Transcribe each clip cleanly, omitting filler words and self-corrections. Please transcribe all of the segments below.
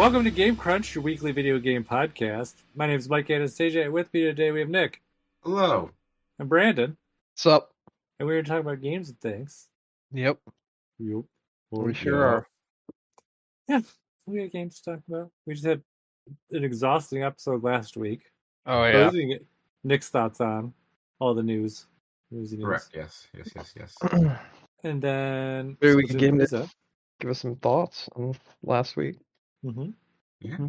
Welcome to Game Crunch, your weekly video game podcast. My name is Mike Anastasia, and with me today we have Nick. Hello. And Brandon. What's up? And we're going to talk about games and things. Yep. Yep. We sure are. Yeah, we got games to talk about. We just had an exhausting episode last week. Oh, yeah. So get Nick's thoughts on all the news. Correct, yes. And then... Maybe we can give us some thoughts on last week. Mm-hmm. Yeah.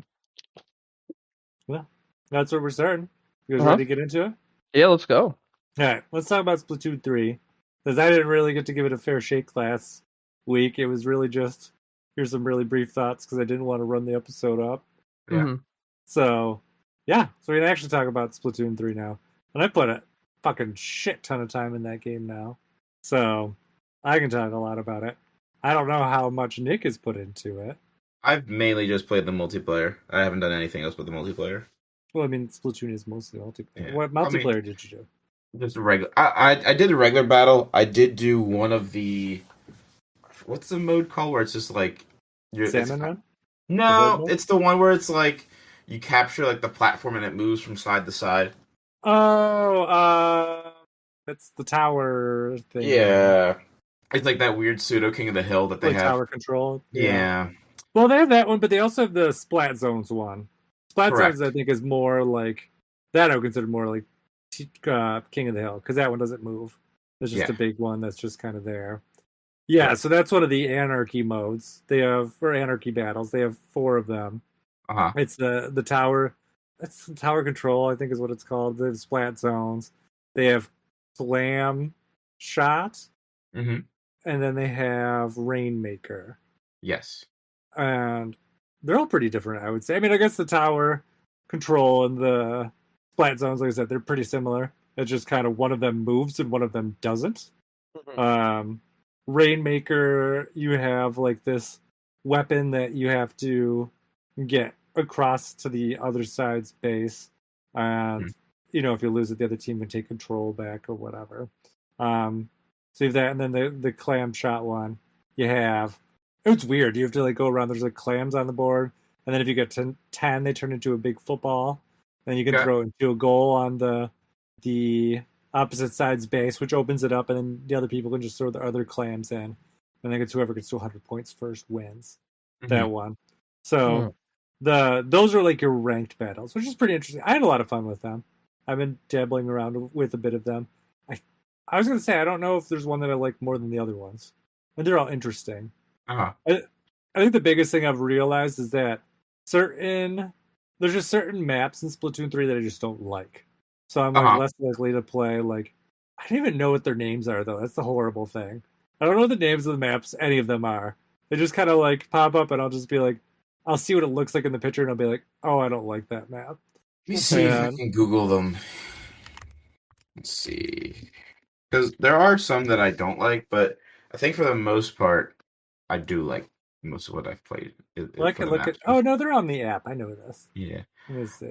Well, that's where we're starting. You guys ready to get into it? Yeah, let's go. All right, let's talk about Splatoon 3. Because I didn't really get to give it a fair shake last week. It was really just, here's some really brief thoughts because I didn't want to run the episode up. Yeah. Mm-hmm. So we can actually talk about Splatoon 3 now. And I put a fucking shit ton of time in that game now. So I can talk a lot about it. I don't know how much Nick has put into it. I've mainly just played the multiplayer. I haven't done anything else but the multiplayer. Well, I mean, Splatoon is mostly multiplayer. Yeah. What multiplayer did you do? Just regular. I did a regular battle. I did do one of the... What's the mode called where it's just like... Salmon Run? No, it's the one where it's like you capture like the platform and it moves from side to side. Oh, it's the tower thing. Yeah. It's like that weird pseudo King of the Hill that they have. Tower control. Yeah. Well, they have that one, but they also have the Splat Zones one. Splat Zones, I think, is more like... That I would consider more like King of the Hill, because that one doesn't move. It's just a big one that's just kind of there. Yeah, so that's one of the Anarchy modes. They have, or Anarchy battles. They have 4 of them. Uh-huh. It's the tower... That's the tower control, I think is what it's called. They have Splat Zones. They have Slam Shot. Mm-hmm. And then they have Rainmaker. Yes. And they're all pretty different, I would say. I mean, I guess the tower control and the Splat Zones, like I said, they're pretty similar. It's just kind of one of them moves and one of them doesn't. Mm-hmm. Rainmaker, you have like this weapon that you have to get across to the other side's base. And, you know, if you lose it, the other team can take control back or whatever. So you have that, and then the clam shot one, you have... It's weird. You have to like go around. There's like clams on the board, and then if you get to 10, they turn into a big football. Then you can throw it into a goal on the opposite side's base, which opens it up, and then the other people can just throw the other clams in. And then whoever gets to 100 points first wins that one. So those are like your ranked battles, which is pretty interesting. I had a lot of fun with them. I've been dabbling around with a bit of them. I was going to say, I don't know if there's one that I like more than the other ones. And they're all interesting. Uh-huh. I think the biggest thing I've realized is that there's just certain maps in Splatoon 3 that I just don't like. So I'm like less likely to play, like, I don't even know what their names are, though. That's the horrible thing. I don't know what the names of the maps, any of them are. They just kind of like pop up and I'll just be like, I'll see what it looks like in the picture and I'll be like, oh, I don't like that map. Let me see if I can Google them. Let's see. Because there are some that I don't like, but I think for the most part, I do like most of what I've played. Well, I can look at... Oh, no, they're on the app. I know this. Yeah. Let me see.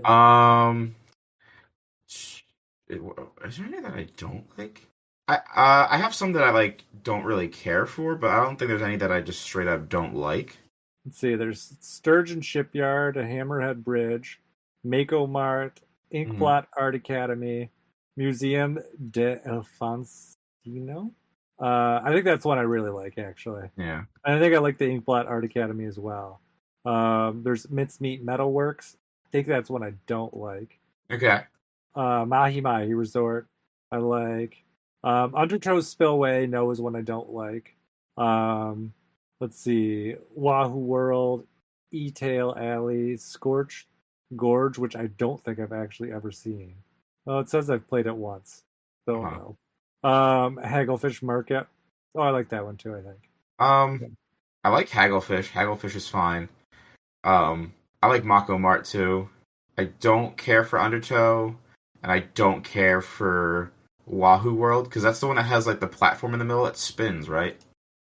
Is there any that I don't like? I have some that I like don't really care for, but I don't think there's any that I just straight up don't like. Let's see. There's Sturgeon Shipyard, a Hammerhead Bridge, Mako Mart, Inkblot Art Academy, Museum de Alfonsino. I think that's one I really like, actually. Yeah. And I think I like the Inkblot Art Academy as well. There's Mincemeat Metalworks. I think that's one I don't like. Okay. Mahi Mahi Resort, I like. Undertow Spillway, no, is one I don't like. Let's see. Wahoo World, E-Tail Alley, Scorched Gorge, which I don't think I've actually ever seen. Well, it says I've played it once. Don't know. Hagglefish Market. Oh, I like that one too, I think. I like Hagglefish. Hagglefish is fine. I like Mako Mart too. I don't care for Undertow, and I don't care for Wahoo World, because that's the one that has like the platform in the middle that spins, right?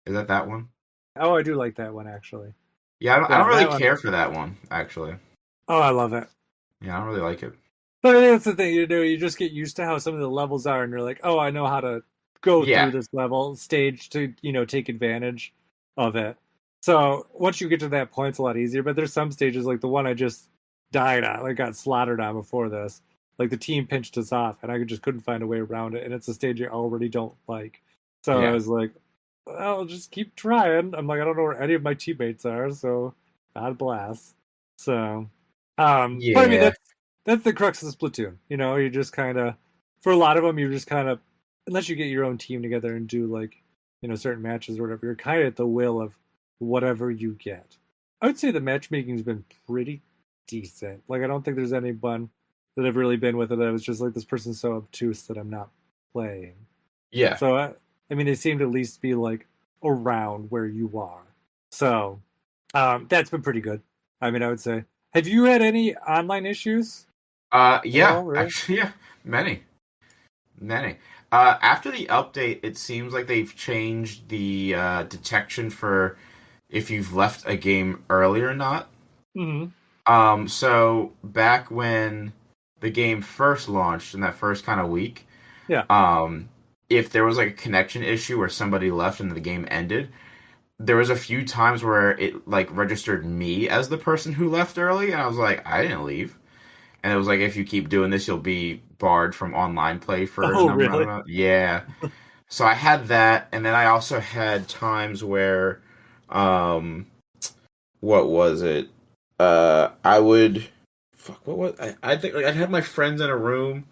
Is that one? Oh, I do like that one, actually. Yeah, I don't really care for that one, actually. Oh, I love it. Yeah, I don't really like it. But I think that's the thing you do. You just get used to how some of the levels are, and you're like, oh, I know how to go through this level stage to, take advantage of it. So once you get to that point, it's a lot easier. But there's some stages like the one I just died on, like got slaughtered on before this. Like the team pinched us off, and I just couldn't find a way around it. And it's a stage I already don't like. So I Yeah. was like, "I'll just keep trying." I'm like, I don't know where any of my teammates are, so God bless. So, but I mean Yeah. that's the crux of Splatoon. You know, you just kind of for a lot of them, you're just kind of unless you get your own team together and do like certain matches or whatever, you're kind of at the will of whatever you get. I would say the matchmaking's been pretty decent. Like I don't think there's anyone that I've really been with it that was just like this person's so obtuse that I'm not playing. Yeah. So I mean, they seem to at least be like around where you are. So that's been pretty good. I mean, I would say. Have you had any online issues at Yeah. all? Really? Actually, yeah. Many. Many. After the update, it seems like they've changed the detection for if you've left a game early or not. Mm-hmm. So back when the game first launched in that first kind of week, Yeah. If there was like a connection issue where somebody left and the game ended, there was a few times where it like registered me as the person who left early, and I was like, I didn't leave. And it was like, if you keep doing this, you'll be barred from online play for a Oh, number really? of yeah. So I had that, and then I also had times where, um, what was it? I would, fuck, what was I think like I'd have my friends in a room,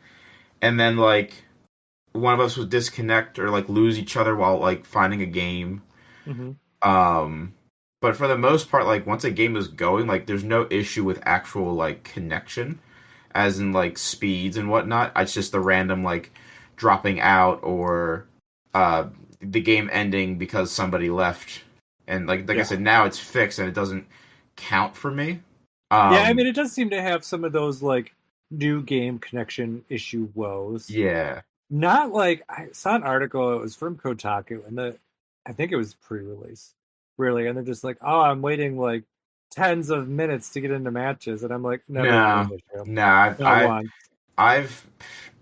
and then like one of us would disconnect or like lose each other while like finding a game. Mm-hmm. Um, but for the most part, like once a game is going, like there's no issue with actual like connection, as in like speeds and whatnot. It's just the random like dropping out or the game ending because somebody left. And like I Yeah. said, now it's fixed and it doesn't count for me. Yeah, I mean, it does seem to have some of those like new game connection issue woes. Yeah. Not like I saw an article. It was from Kotaku, and I think it was pre-release, really. And they're just like, "Oh, I'm waiting like tens of minutes to get into matches," and I'm like, "Never been No. an issue, No, not one." I've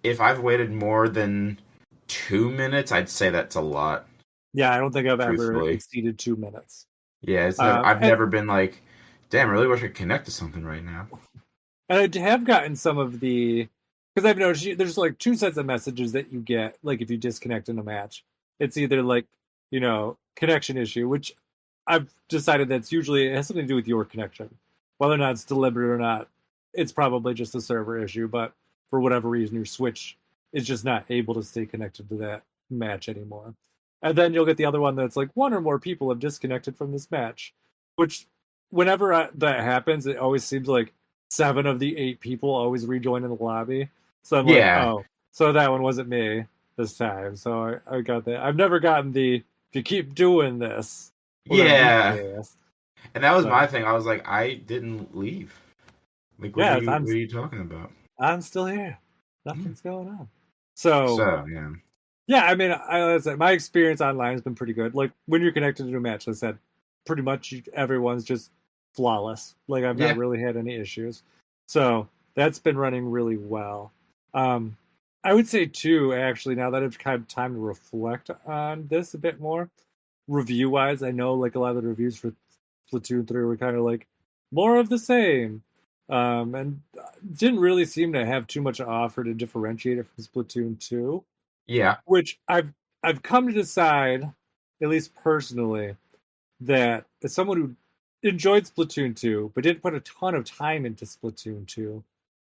if I've waited more than 2 minutes, I'd say that's a lot, Yeah, I don't think I've ever truthfully. exceeded 2 minutes. Yeah, it's never I've And never been like, damn, I really wish I could connect to something right now. And I have gotten some of the because I've noticed there's like two sets of messages that you get like if you disconnect in a match. It's either like connection issue, which I've decided that's usually it has something to do with your connection, whether or not it's deliberate or not. It's probably just a server issue, but for whatever reason, your Switch is just not able to stay connected to that match anymore. And then you'll get the other one that's like one or more people have disconnected from this match, which whenever that happens, it always seems like 7 of the 8 people always rejoin in the lobby. So I'm like, Yeah, oh, so that one wasn't me this time. So I got that. I've never gotten the if you keep doing this, we're gonna beat yeah, your ass. and that was So my thing. I was like, I didn't leave. Like, yeah, what are you talking about? I'm still here. Hmm. Nothing's going on. So So yeah, yeah, I mean, I said my experience online has been pretty good. Like when you're connected to a match, I said pretty much everyone's just flawless. Like I've not yeah, really had any issues. So that's been running really well. Um, I would say too, actually, now that I've had time to reflect on this a bit more, review wise, I know like a lot of the reviews for Splatoon 3 were kind of like more of the same. And didn't really seem to have too much to offer to differentiate it from Splatoon 2, yeah, which I've come to decide, at least personally, that as someone who enjoyed Splatoon 2, but didn't put a ton of time into Splatoon 2,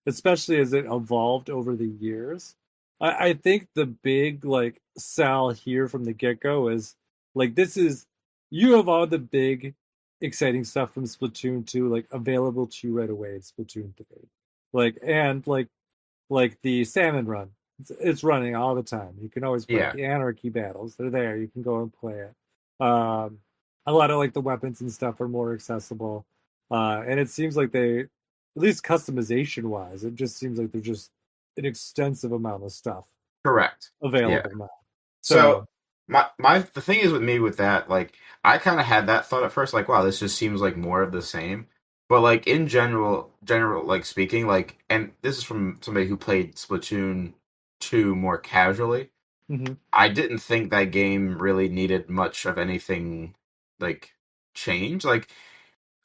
especially as it evolved over the years, I think the big like sell here from the get go is like this is you have all the big exciting stuff from Splatoon 2 like available to you right away in Splatoon 3. Like the salmon run. It's running all the time. You can always play it. yeah. The anarchy battles, they're there. You can go and play it. A lot of like the weapons and stuff are more accessible. And it seems like they, at least customization wise, it just seems like there's just an extensive amount of stuff Correct. Yeah. available now. So So my the thing is with me with that, like I kind of had that thought at first, like, wow, this just seems like more of the same. But like in general, like speaking, like, and this is from somebody who played Splatoon 2 more casually. mhm. I didn't think that game really needed much of anything like change. Like,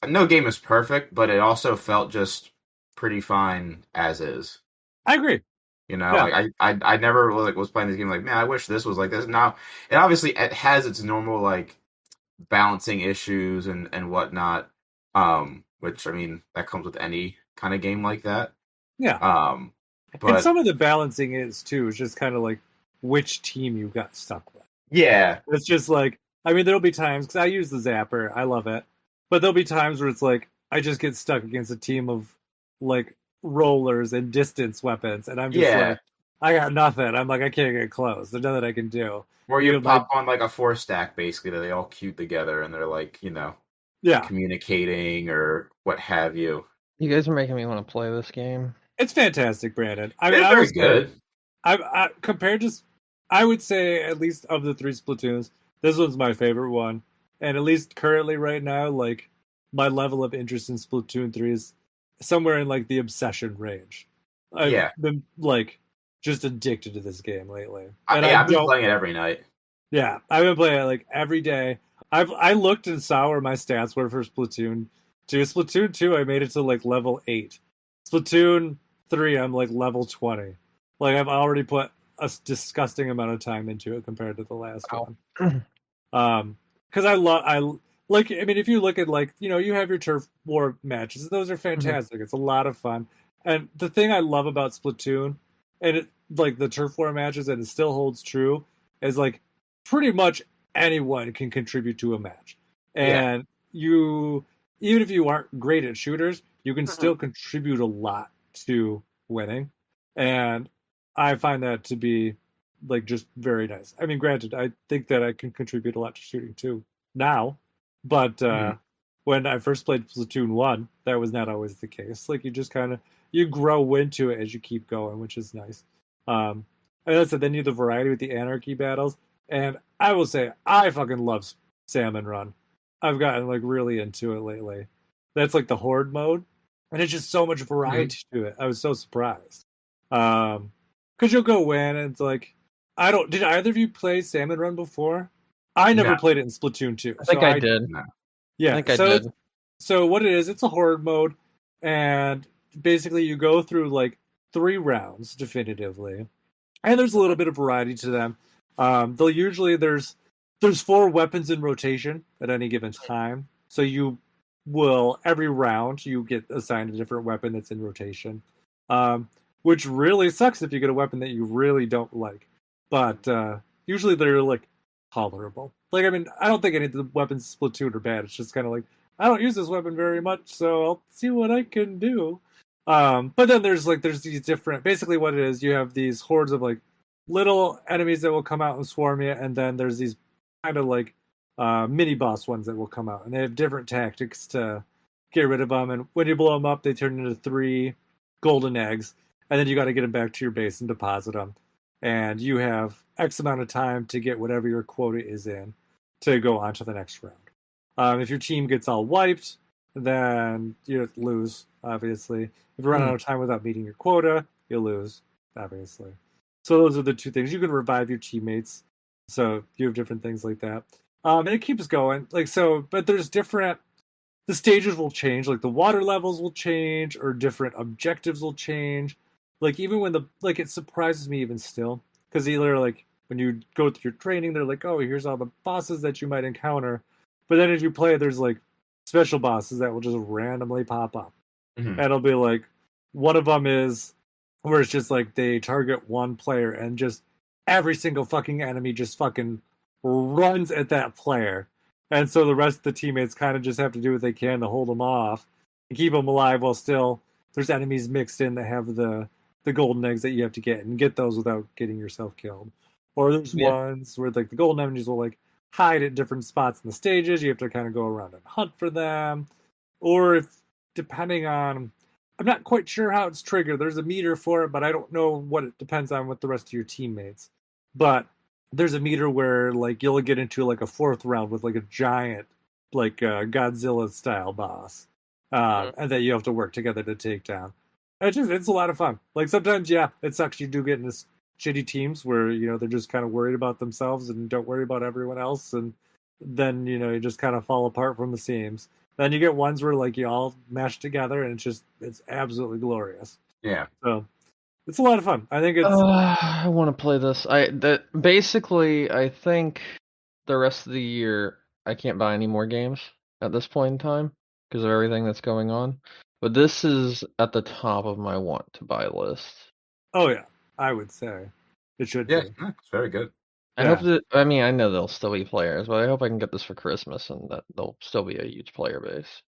no game is perfect, but it also felt just pretty fine as is. I agree. You know, Yeah. I never like was playing this game like, man, I wish this was like this. Now, it obviously it has its normal like balancing issues and whatnot. Which I mean that comes with any kind of game like that. Yeah. And But some of the balancing is too. It's just kind of like which team you got stuck with. yeah, It's just like, I mean, there'll be times because I use the zapper, I love it, but there'll be times where it's like I just get stuck against a team of like rollers and distance weapons, and I'm just yeah. like, I got nothing. I'm like, I can't get close. There's nothing I can do. Where You you know, my pop on like a 4-stack basically that they all queue together and they're like, you know, yeah, communicating or what have you. You guys are making me want to play this game. it's fantastic, Brandon. I mean, It's I will very say, good. I compared to, I would say at least of the 3 Splatoons, this one's my favorite one, and at least currently right now, like my level of interest in Splatoon 3 is somewhere in like the obsession range. I've Yeah. been like just addicted to this game lately, and Yeah, I I've been don't. playing it every night. Yeah, I've been playing it like every day. I looked and saw where my stats were for Splatoon 2. Splatoon 2, I made it to like level 8. Splatoon 3, I'm like level 20. Like I've already put a disgusting amount of time into it compared to the last Wow. one. Because I like. I mean, if you look at like you have your turf war matches, those are fantastic. It's a lot of fun. And the thing I love about Splatoon, and it like the turf war matches, and it still holds true, is like pretty much anyone can contribute to a match, Yeah. and you even if you aren't great at shooters, you can still contribute a lot to winning, and I find that to be like just very nice. I mean, granted, I think that I can contribute a lot to shooting too now, but when I first played Splatoon 1, that was not always the case. Like you just kind of you grow into it as you keep going, which is nice. And that's it. Then you have the variety with the anarchy battles, and I will say I fucking love Salmon Run. I've gotten like really into it lately. That's like the horde mode, and it's just so much variety to it. I was so surprised. Because you'll go in and it's like I don't. Did either of you play Salmon Run before? I never No. played it in Splatoon 2. I think I did. Yeah, I think I so did. so what it is, it's a horde mode, and basically you go through like 3 rounds definitively, and there's a little bit of variety to them. They'll usually there's 4 weapons in rotation at any given time, so you will every round you get assigned a different weapon that's in rotation, which really sucks if you get a weapon that you really don't like. But usually they're like tolerable. Like I mean, I don't think any of the weapons in Splatoon are bad. It's just kind of like I don't use this weapon very much, so I'll see what I can do. But then there's these different. Basically, what it is, you have these hordes of like little enemies that will come out and swarm you, and then there's these kind of like mini boss ones that will come out, and they have different tactics to get rid of them. And when you blow them up, they turn into 3 golden eggs, and then you got to get them back to your base and deposit them. And you have X amount of time to get whatever your quota is in to go on to the next round. If your team gets all wiped, then you lose, obviously. If you run out of time without meeting your quota, you lose, obviously. So those are the 2 things. You can revive your teammates. So you have different things like that. And it keeps going. Like so, but there's different the stages will change, like the water levels will change, or different objectives will change. Like even when it surprises me even still. Because either like when you go through your training, they're like, oh, here's all the bosses that you might encounter. But then as you play, there's like special bosses that will just randomly pop up. And it'll be like one of them is where it's just like they target one player and just every single fucking enemy just fucking runs at that player. And so the rest of the teammates kind of just have to do what they can to hold them off and keep them alive while still there's enemies mixed in that have the golden eggs that you have to get and get those without getting yourself killed. Or there's ones where like the golden enemies will like hide at different spots in the stages. You have to kind of go around and hunt for them. Or if depending on I'm not quite sure how it's triggered. There's a meter for it, but I don't know what it depends on with the rest of your teammates. But there's a meter where like you'll get into like a 4th round with like a giant like Godzilla style boss, and that you have to work together to take down. It's a lot of fun. Like sometimes, yeah, it sucks. You do get into shitty teams where they're just kind of worried about themselves and don't worry about everyone else, and then you just kind of fall apart from the seams. Then you get ones where like you all mesh together, and it's absolutely glorious. Yeah. So it's a lot of fun. I think it's I want to play this. Basically, I think the rest of the year I can't buy any more games at this point in time because of everything that's going on. But this is at the top of my want to buy list. oh yeah, I would say it should Yeah, be. it's very good. I hope that I know there'll still be players, but I hope I can get this for Christmas and that there'll still be a huge player base.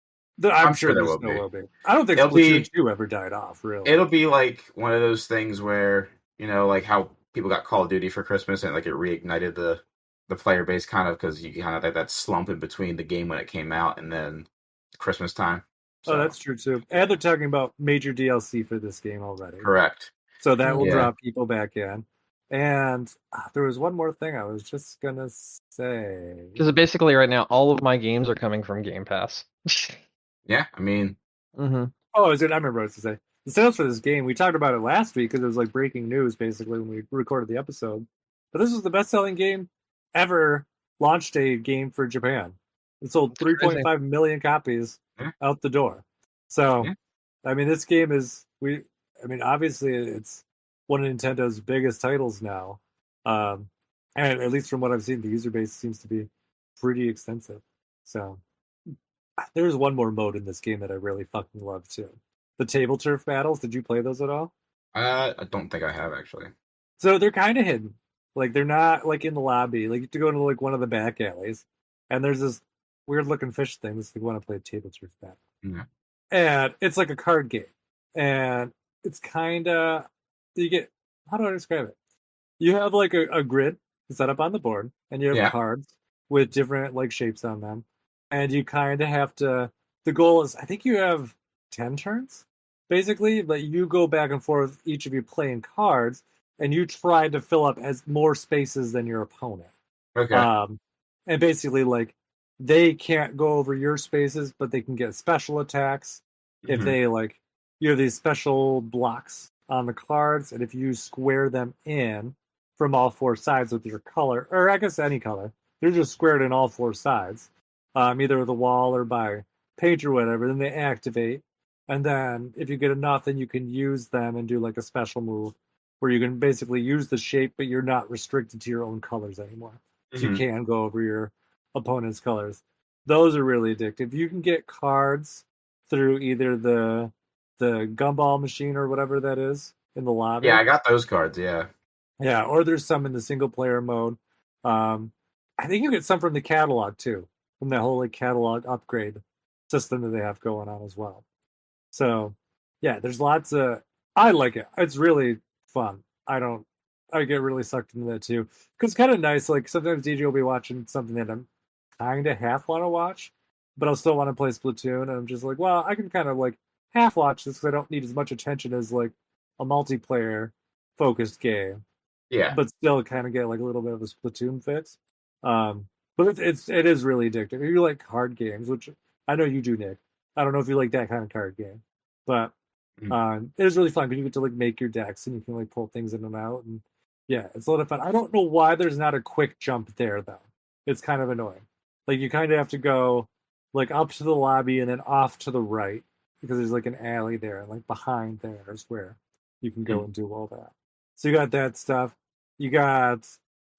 I'm sure sure there there will still be. will be. I don't think It'll Splatoon be 2 ever died off, really. it'll be like one of those things where, like how people got Call of Duty for Christmas and like it reignited the player base kind of because you kind of had that slump in between the game when it came out and then Christmas time. Oh, So that's true too. And they're talking about major DLC for this game already. correct. So that will Yeah. draw people back in. And there was one more thing I was just gonna say. Because basically right now all of my games are coming from Game Pass. Yeah, I mean, Mm-hmm. Oh, I remember what I was to say. The sales for this game, we talked about it last week because it was like breaking news basically when we recorded the episode. But this was the best-selling game ever launched a game for Japan. It sold 3.5 million copies Yeah. out the door. So, Yeah. I mean, this game is obviously it's one of Nintendo's biggest titles now. And at least from what I've seen, the user base seems to be pretty extensive. So, there's one more mode in this game that I really fucking love too. The table turf battles. Did you play those at all? I don't think I have actually. So they're kind of hidden. Like they're not like in the lobby. Like you have to go into like one of the back alleys, and there's this weird looking fish thing. This is like want to play a table turf battle, and it's like a card game, and it's kind of you get how do I describe it? You have like a grid set up on the board, and you have cards with different like shapes on them, and you kind of have to. The goal is, I think you have 10 turns, basically, but you go back and forth, each of you playing cards, and you try to fill up as more spaces than your opponent. Okay. And basically, like they can't go over your spaces, but they can get special attacks if they like. You have these special blocks on the cards, and if you square them in from all four sides with your color, or I guess any color, they're just squared in all four sides, either with a wall or by paint or whatever. Then they activate, and then if you get enough, then you can use them and do like a special move where you can basically use the shape, but you're not restricted to your own colors anymore. So you can go over your opponent's colors. Those are really addictive. You can get cards through either the gumball machine or whatever that is in the lobby. Yeah, I got those cards, yeah. Yeah, or there's some in the single player mode. I think you get some from the catalog too, from that whole like catalog upgrade system that they have going on as well. So yeah, there's lots of I like it. It's really fun. I get really sucked into that too. Because it's kind of nice, like sometimes DJ will be watching something that I'm kind of half want to watch, but I'll still want to play Splatoon, and I'm just like, well, I can kind of like half watch this because I don't need as much attention as like a multiplayer focused game. Yeah. But still kind of get like a little bit of a Splatoon fix. But it is really addictive. If you like card games, which I know you do, Nick. I don't know if you like that kind of card game, but it is really fun because you get to like make your decks and you can like pull things in and out, and yeah, it's a lot of fun. I don't know why there's not a quick jump there though. It's kind of annoying. Like you kind of have to go like up to the lobby and then off to the right because there's like an alley there, and like behind there is where you can go and do all that. So you got that stuff. We got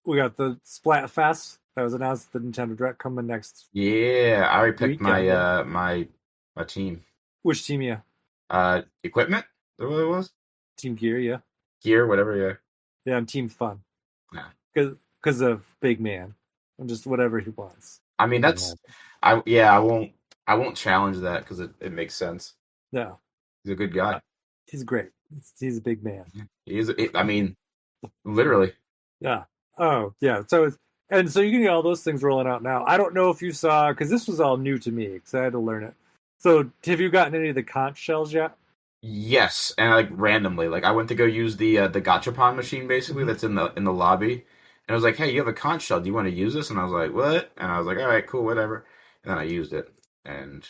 the Splatfest that was announced at the Nintendo Direct coming next. Yeah, I already picked weekend. my team. Which team, yeah? Equipment? Is that what it was? Team Gear, yeah. Gear, whatever, yeah. Yeah, I'm Team Fun. Yeah. Because of Big Man. I'm just whatever he wants. I mean, I won't challenge that because it makes sense. Yeah. He's a good guy. He's great. He's a big man. I mean, literally. Yeah. Oh, yeah. So you can get all those things rolling out now. I don't know if you saw, because this was all new to me, because I had to learn it. So have you gotten any of the conch shells yet? Yes, and like randomly, like I went to go use the gachapon machine basically that's in the lobby, and I was like, "Hey, you have a conch shell? Do you want to use this?" And I was like, "What?" And I was like, "All right, cool, whatever." And then I used it, and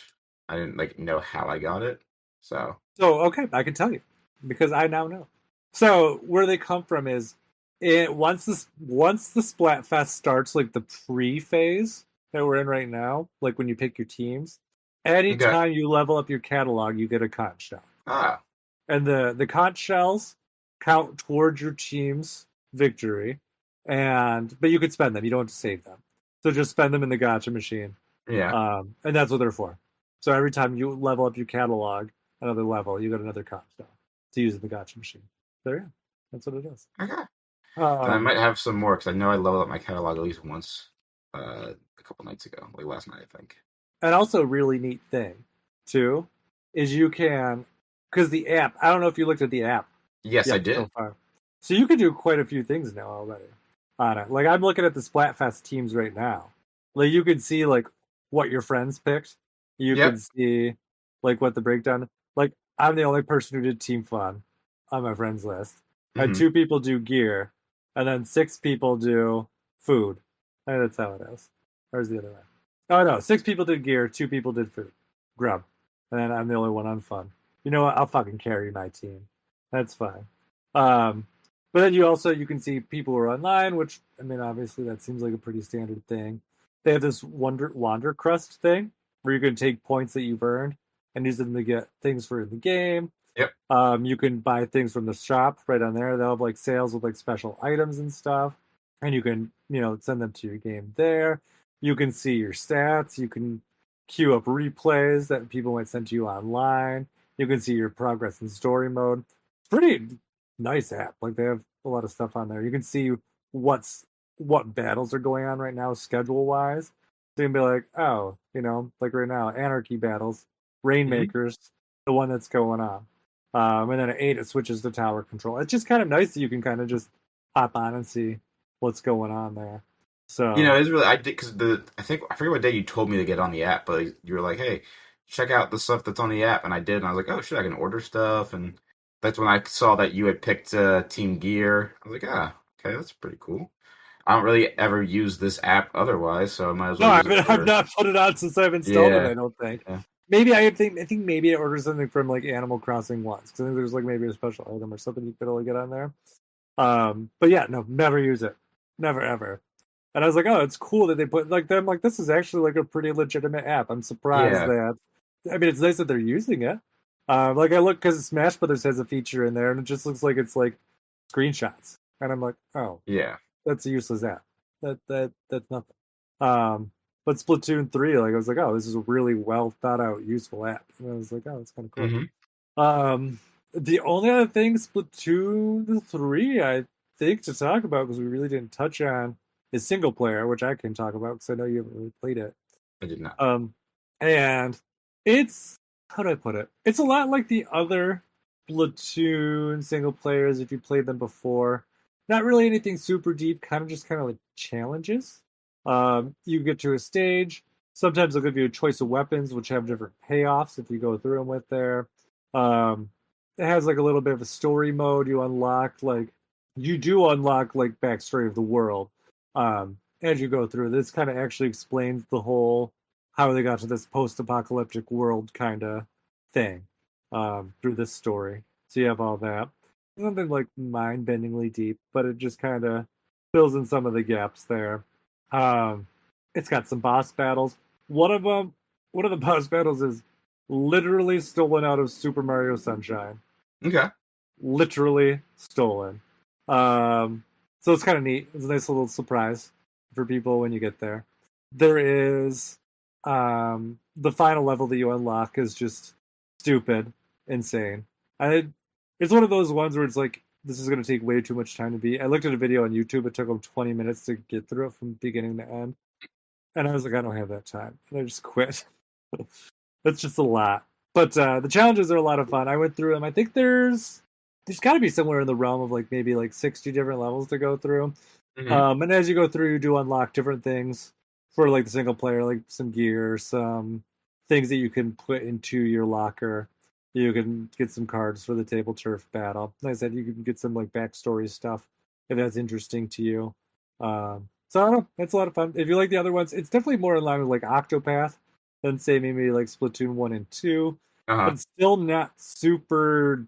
I didn't like know how I got it, so. So okay, I can tell you because I now know. So where they come from is once the Splatfest starts, like the pre-phase, that we're in right now, like when you pick your teams, Okay. anytime you level up your catalog, you get a conch shell. Ah. And the conch shells count towards your team's victory. But you could spend them. You don't have to save them. So just spend them in the gotcha machine. Yeah. And that's what they're for. So every time you level up your catalog, another level, you get another conch shell to use in the gotcha machine. There you go. That's what it is. Okay. And I might have some more because I know I leveled up my catalog at least once a couple nights ago, like last night, I think. And also, a really neat thing, too, is you can, because the app, I don't know if you looked at the app. Yes, I did. So far. So you can do quite a few things now already on it. Like, I'm looking at the Splatfest teams right now. Like, you can see, like, what your friends picked. You can see, like, what the breakdown. Like, I'm the only person who did Team Fun on my friends list. And 2 people do gear. And then 6 people do food. I think that's how it is. Or is the other way? Oh, no. 6 people did gear. 2 people did food. Grub. And then I'm the only one on fun. You know what? I'll fucking carry my team. That's fine. But then you can see people who are online, which, I mean, obviously that seems like a pretty standard thing. They have this Wander Crust thing where you can take points that you've earned and use them to get things for the game. Yep. You can buy things from the shop right on there. They'll have like sales with like special items and stuff. And you can, send them to your game there. You can see your stats. You can queue up replays that people might send to you online. You can see your progress in story mode. Pretty nice app. Like they have a lot of stuff on there. You can see what battles are going on right now schedule wise. So you can be like, oh, like right now, Anarchy battles, Rainmakers, the one that's going on. And then at 8 it switches to tower control. It's just kind of nice that you can kind of just hop on and see what's going on there. So it's really I did because I forget what day you told me to get on the app, but you were like, hey, check out the stuff that's on the app, and I did, and I was like, oh shit, I can order stuff, and that's when I saw that you had picked Team Gear. I was like, okay, that's pretty cool. I don't really ever use this app otherwise, so I might as well. I've not put it on since I've installed it. I don't think. Yeah. Maybe I think maybe I ordered something from like Animal Crossing once because I think there's like maybe a special item or something you could only get on there. But yeah, no, never use it, never ever. And I was like, oh, it's cool that they put like them. Like this is actually like a pretty legitimate app. I'm surprised that. I mean, it's nice that they're using it. Like I look because Smash Brothers has a feature in there, and it just looks like it's like screenshots, and I'm like, oh, yeah, that's a useless app. That's nothing. But Splatoon 3, like I was like, oh, this is a really well thought out, useful app. And I was like, oh, it's kind of cool. The only other thing Splatoon 3, I think, to talk about because we really didn't touch on is single player, which I can talk about because I know you haven't really played it. I did not. And it's how do I put it? It's a lot like the other Splatoon single players if you played them before. Not really anything super deep, kind of like challenges. You get to a stage. Sometimes they'll give you a choice of weapons, which have different payoffs if you go through them with there. It has like a little bit of a story mode. You do unlock like backstory of the world as you go through. This kind of actually explains the whole how they got to this post-apocalyptic world kind of thing through this story. So you have all that. Nothing like mind-bendingly deep, but it just kind of fills in some of the gaps there. It's got some boss battles. One of the boss battles is literally stolen out of Super Mario Sunshine. Okay. Literally stolen. So it's kind of neat. It's a nice little surprise for people when you get there. There is the final level that you unlock is just stupid, insane. It's one of those ones where it's like, this is going to take way too much time to beat. I looked at a video on YouTube. It took them 20 minutes to get through it from beginning to end. And I was like, I don't have that time. And I just quit. That's just a lot. But the challenges are a lot of fun. I went through them. I think there's got to be somewhere in the realm of like maybe like 60 different levels to go through. And as you go through, you do unlock different things for like the single player, like some gear, some things that you can put into your locker. You can get some cards for the table turf battle. Like I said, you can get some like backstory stuff if that's interesting to you. So I don't know, it's a lot of fun. If you like the other ones, it's definitely more in line with like Octopath than say maybe like Splatoon 1 and 2. But it's still not super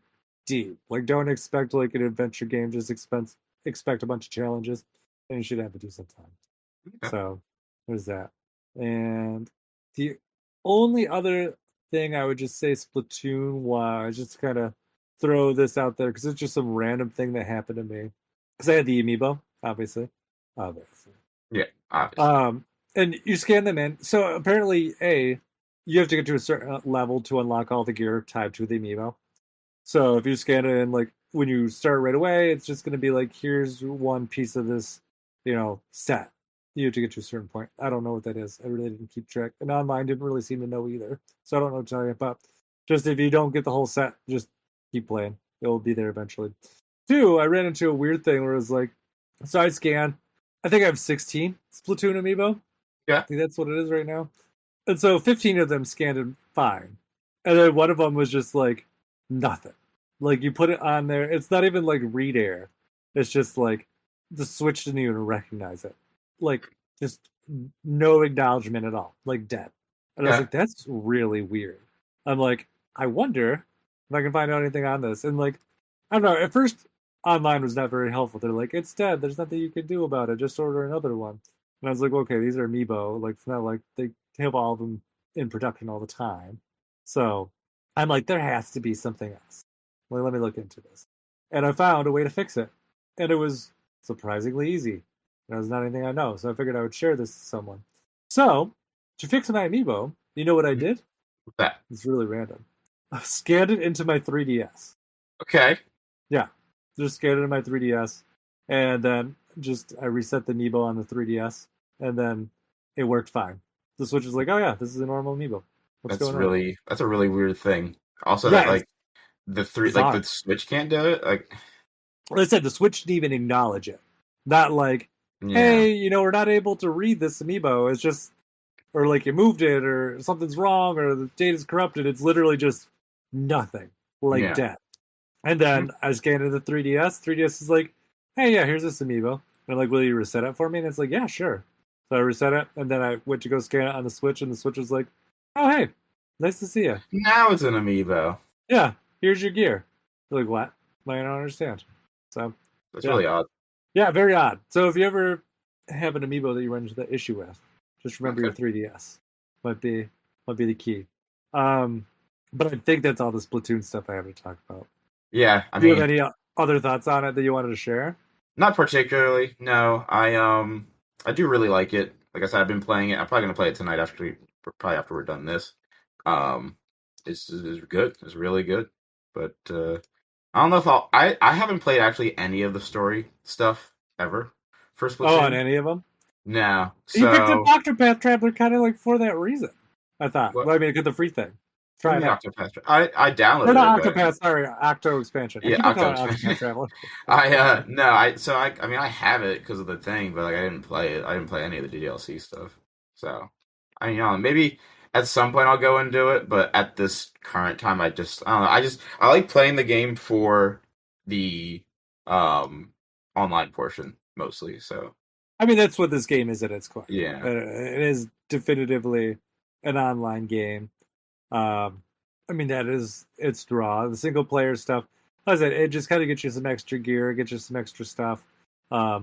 deep. Like don't expect like an adventure game, just expect a bunch of challenges and you should have a decent time. So there's that. And the only other thing I would just say Splatoon was just kind of throw this out there because it's just some random thing that happened to me. Because I had the amiibo, obviously. Obviously. Yeah, obviously. And you scan them in. So apparently, you have to get to a certain level to unlock all the gear tied to the amiibo. So if you scan it in, like when you start right away, it's just going to be like, here's one piece of this, set. You have to get to a certain point. I don't know what that is. I really didn't keep track. And online didn't really seem to know either. So I don't know what to tell you. But just if you don't get the whole set, just keep playing. It will be there eventually. Two, I ran into a weird thing where it was like, so I scan. I think I have 16 Splatoon amiibo. Yeah. I think that's what it is right now. And so 15 of them scanned in fine. And then one of them was just like nothing. Like you put it on there. It's not even like read air. It's just like the Switch didn't even recognize it. Like just no acknowledgement at all. Like dead. And I was like, that's really weird. I'm like, I wonder if I can find out anything on this. And like, I don't know. At first, online was not very helpful. They're like, it's dead. There's nothing you can do about it. Just order another one. And I was like, okay, these are amiibo. Like, it's not like they have all of them in production all the time. So I'm like, there has to be something else. Well, let me look into this. And I found a way to fix it. And it was surprisingly easy. And it was not anything I know. So I figured I would share this to someone. So to fix my amiibo, you know what I did? What's that? It's really random. I scanned it into my 3DS. Okay. Yeah. Just scanned it in my 3DS. And then I reset the amiibo on the 3DS. And then it worked fine. The Switch was like, oh yeah, this is a normal amiibo. What's going on? That's a really weird thing. Also, Yeah, that like the Switch can't do it. Like I said, the Switch didn't even acknowledge it. Not like, hey, we're not able to read this amiibo. It's just, or like you moved it, or something's wrong, or the data's corrupted. It's literally just nothing, like dead. And then I scanned into the 3DS. 3DS is like, hey, yeah, here's this amiibo. And I'm like, will you reset it for me? And it's like, yeah, sure. So I reset it, and then I went to go scan it on the Switch, and the Switch was like, oh, hey, nice to see you. Now it's an amiibo. Yeah, here's your gear. You're like, what? I don't understand. So that's really odd. Yeah, very odd. So if you ever have an amiibo that you run into the issue with, just remember your 3DS. Might be the key. But I think that's all the Splatoon stuff I have to talk about. Yeah, do you have any other thoughts on it that you wanted to share? Not particularly. No, I do really like it. Like I said, I've been playing it. I'm probably gonna play it tonight after we're done this. It's good. It's really good. But I don't know if I haven't played actually any of the story stuff ever for Splatoon. Oh, on any of them? No. You picked up Octopath Traveler kind of like for that reason. I thought. Well, I mean, get the free thing. Try it out. I downloaded it. Not Octopath, sorry, Octo expansion. Yeah, Octopath Traveler. I have it because of the thing, but like I didn't play it. I didn't play any of the DLC stuff. So maybe at some point I'll go and do it, but at this current time I don't know. I like playing the game for the online portion mostly. So I mean, that's what this game is at its core. Yeah, it is definitively an online game. I mean, that is its draw. The single player stuff, like I said, it just kind of gets you some extra gear, gets you some extra stuff. Not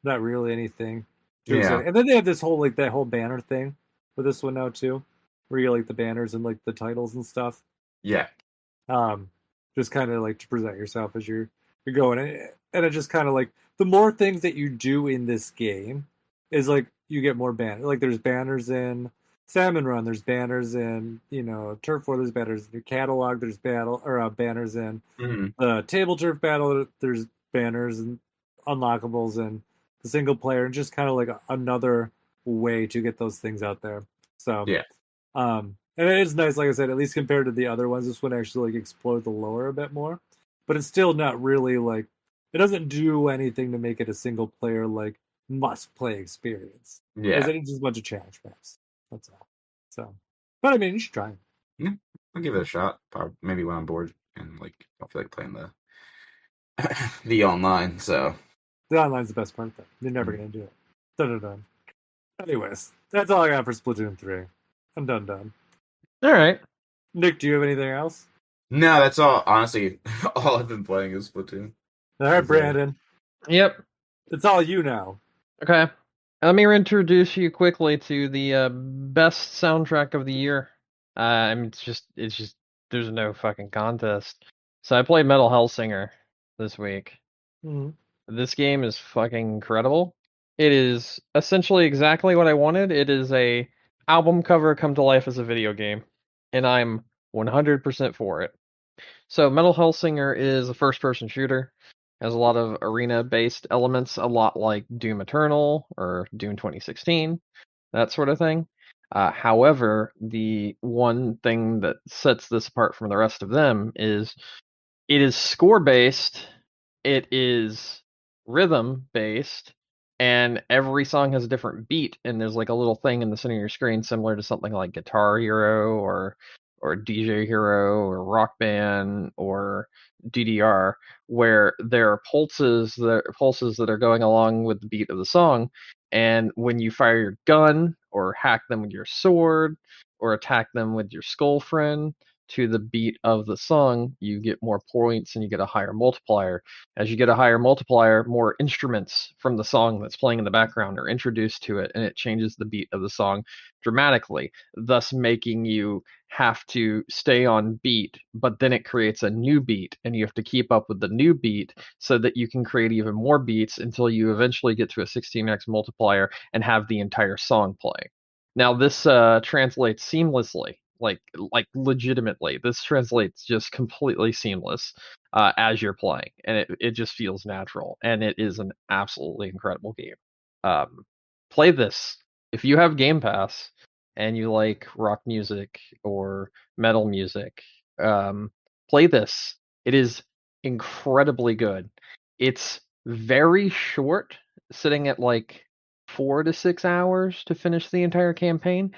really anything. Yeah. And then they have this whole that whole banner thing for this one now too, where you like the banners and like the titles and stuff. Yeah. Just kind of like to present yourself as you're going, and it just kind of like the more things that you do in this game is like you get more banners. Like there's banners in Salmon Run, there's banners in Turf War, there's banners in your catalog, there's banners in the table turf battle, there's banners and unlockables and the single player, and just kind of like another way to get those things out there. So yeah, and it is nice, like I said, at least compared to the other ones, this one actually like explored the lore a bit more, but it's still not really like it doesn't do anything to make it a single player like must play experience. Yeah, it's just a bunch of challenge maps. That's all. So, but I mean, you should try it. Yeah, I'll give it a shot. Probably, maybe when I'm bored and like I feel like playing the online. So the online's the best part of that. You're never gonna do it. Dun. Anyways, that's all I got for Splatoon 3. I'm done. All right. Nick, do you have anything else? No, that's all. Honestly, all I've been playing is Splatoon. All right, Brandon. Yep. It's all you now. Okay. Let me introduce you quickly to the best soundtrack of the year. I mean, it's just, there's no fucking contest. So I played Metal Hellsinger this week. Mm-hmm. This game is fucking incredible. It is essentially exactly what I wanted. It is a album cover come to life as a video game, and I'm 100% for it. So Metal Hellsinger is a first-person shooter. Has a lot of arena-based elements, a lot like Doom Eternal or Doom 2016, that sort of thing. However, the one thing that sets this apart from the rest of them is it is score based, it is rhythm based, and every song has a different beat. And there's like a little thing in the center of your screen, similar to something like Guitar Hero or DJ Hero or Rock Band or DDR, where there are pulses that are going along with the beat of the song. And when you fire your gun or hack them with your sword or attack them with your skull friend to the beat of the song, you get more points and you get a higher multiplier. As you get a higher multiplier, more instruments from the song that's playing in the background are introduced to it, and it changes the beat of the song dramatically, thus making you have to stay on beat, but then it creates a new beat, and you have to keep up with the new beat so that you can create even more beats until you eventually get to a 16x multiplier and have the entire song play. Now this translates seamlessly, like legitimately. This translates just completely seamless as you're playing, and it just feels natural, and it is an absolutely incredible game. Um, Play this if you have Game Pass and you like rock music or metal music. Play this. It is incredibly good. It's very short, sitting at like 4 to 6 hours to finish the entire campaign.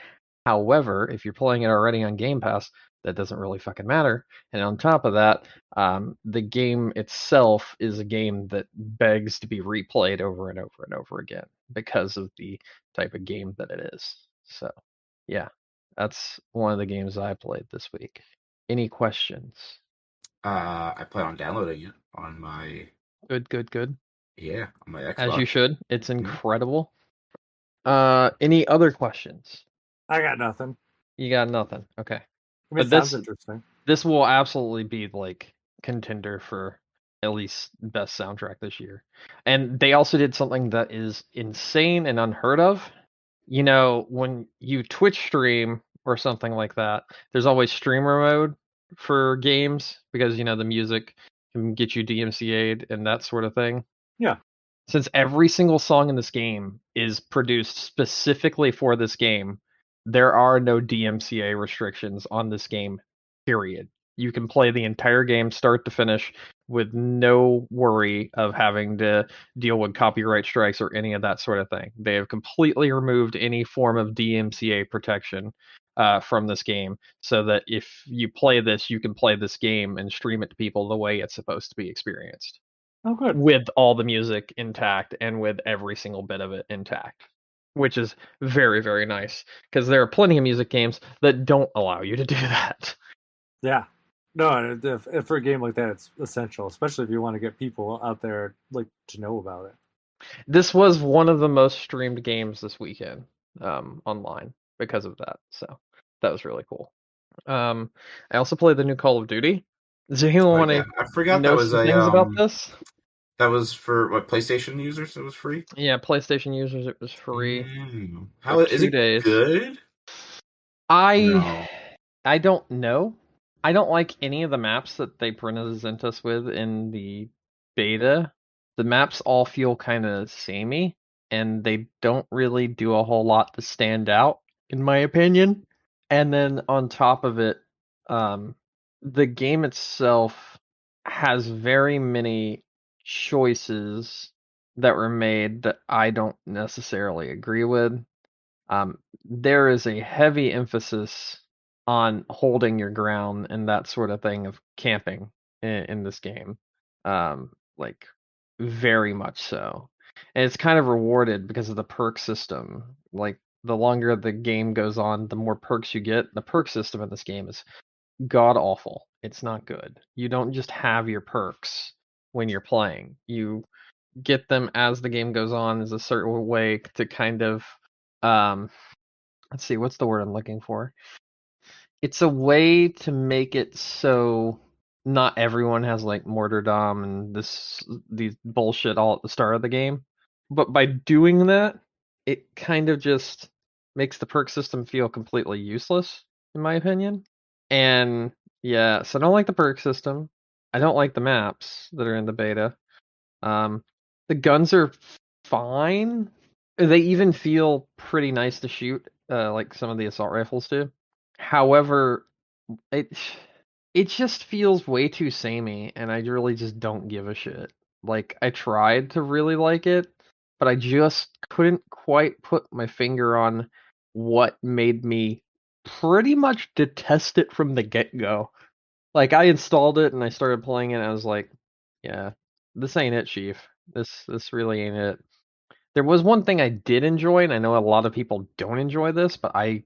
However, if you're playing it already on Game Pass, that doesn't really fucking matter. And on top of that, the game itself is a game that begs to be replayed over and over and over again because of the type of game that it is. So, yeah, that's one of the games I played this week. Any questions? I plan on downloading it on my Good. on my As you Xbox. should. It's Mhm. incredible. Any other questions? I got nothing. You got nothing. Okay. I mean, it But sounds this interesting. this will absolutely be like contender for at least best soundtrack this year. And they also did something that is insane and unheard of. You know, when you Twitch stream or something like that, there's always streamer mode for games because the music can get you DMCA'd and that sort of thing. Yeah. Since every single song in this game is produced specifically for this game, there are no DMCA restrictions on this game, period. You can play the entire game start to finish with no worry of having to deal with copyright strikes or any of that sort of thing. They have completely removed any form of DMCA protection from this game so that if you play this, you can play this game and stream it to people the way it's supposed to be experienced Oh, good. with all the music intact and with every single bit of it intact, which is very, very nice because there are plenty of music games that don't allow you to do that. Yeah. No, and if for a game like that, it's essential, especially if you want to get people out there like to know about it. This was one of the most streamed games this weekend online because of that. So that was really cool. I also played the new Call of Duty. Does anyone Oh want yeah, to I forgot that know was some a things about this? that was for what PlayStation users. It was free. Yeah, PlayStation users, it was free for How is it 2 days. good? I No. I don't know. I don't like any of the maps that they present us with in the beta. The maps all feel kind of samey, and they don't really do a whole lot to stand out, in my opinion. And then on top of it, um, the game itself has very many choices that were made that I don't necessarily agree with. There is a heavy emphasis on holding your ground and that sort of thing of camping in this game. Like very much so. And it's kind of rewarded because of the perk system. Like the longer the game goes on, the more perks you get. The perk system in this game is god awful. It's not good. You don't just have your perks when you're playing. You get them as the game goes on is a certain way to kind of um let's see, what's the word I'm looking for? It's a way to make it so not everyone has like martyrdom and these bullshit all at the start of the game. But by doing that, it kind of just makes the perk system feel completely useless, in my opinion. And yeah, so I don't like the perk system. I don't like the maps that are in the beta. Um, the guns are fine. They even feel pretty nice to shoot, like some of the assault rifles do. However, it it just feels way too samey, and I really just don't give a shit. Like I tried to really like it, but I just couldn't quite put my finger on what made me pretty much detest it from the get-go. Like I installed it and I started playing it and I was like, yeah, this ain't it, Chief. This really ain't it. There was one thing I did enjoy, and I know a lot of people don't enjoy this, but I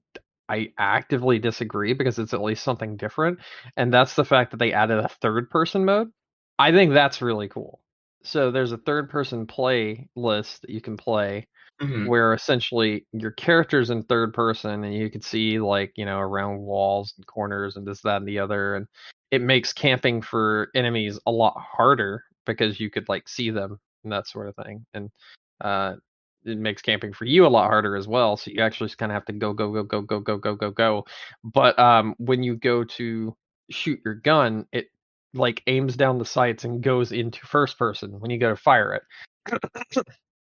actively disagree because it's at least something different, and that's the fact that they added a third person mode. I think that's really cool. So there's a third person play list that you can play Hmm. where essentially your character's in third person and you can see like, around walls and corners and this, that, and the other. And it makes camping for enemies a lot harder because you could like see them and that sort of thing. And uh it makes camping for you a lot harder as well. So you actually just kind of have to go, go, go, go, go, go, go, go, go. But when you go to shoot your gun, it like aims down the sights and goes into first person when you go to fire it.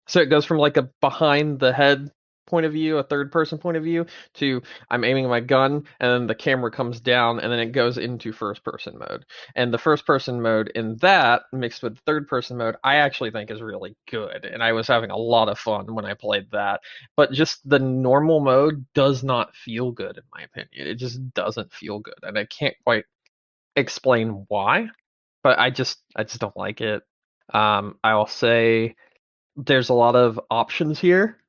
So it goes from like a behind the head point of view, a third person point of view, to I'm aiming my gun and then the camera comes down and then it goes into first person mode. And the first person mode in that mixed with third person mode, I actually think is really good. And I was having a lot of fun when I played that. But just the normal mode does not feel good in my opinion. It just doesn't feel good. And I can't quite explain why, but I just don't like it. I'll say there's a lot of options here,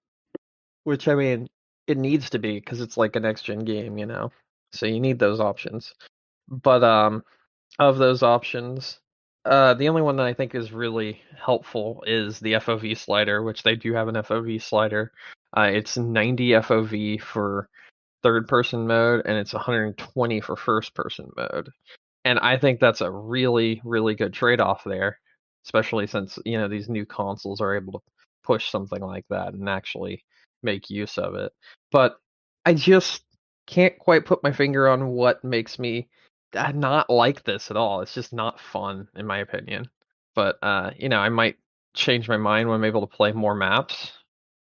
which I mean, it needs to be because it's like a next gen game. So you need those options. But of those options, the only one that I think is really helpful is the FOV slider, which they do have an FOV slider. It's 90 FOV for third person mode and it's 120 for first person mode. And I think that's a really, really good trade-off there, especially since, these new consoles are able to push something like that and actually make use of it. But I just can't quite put my finger on what makes me not like this at all. It's just not fun, in my opinion. But, I might change my mind when I'm able to play more maps,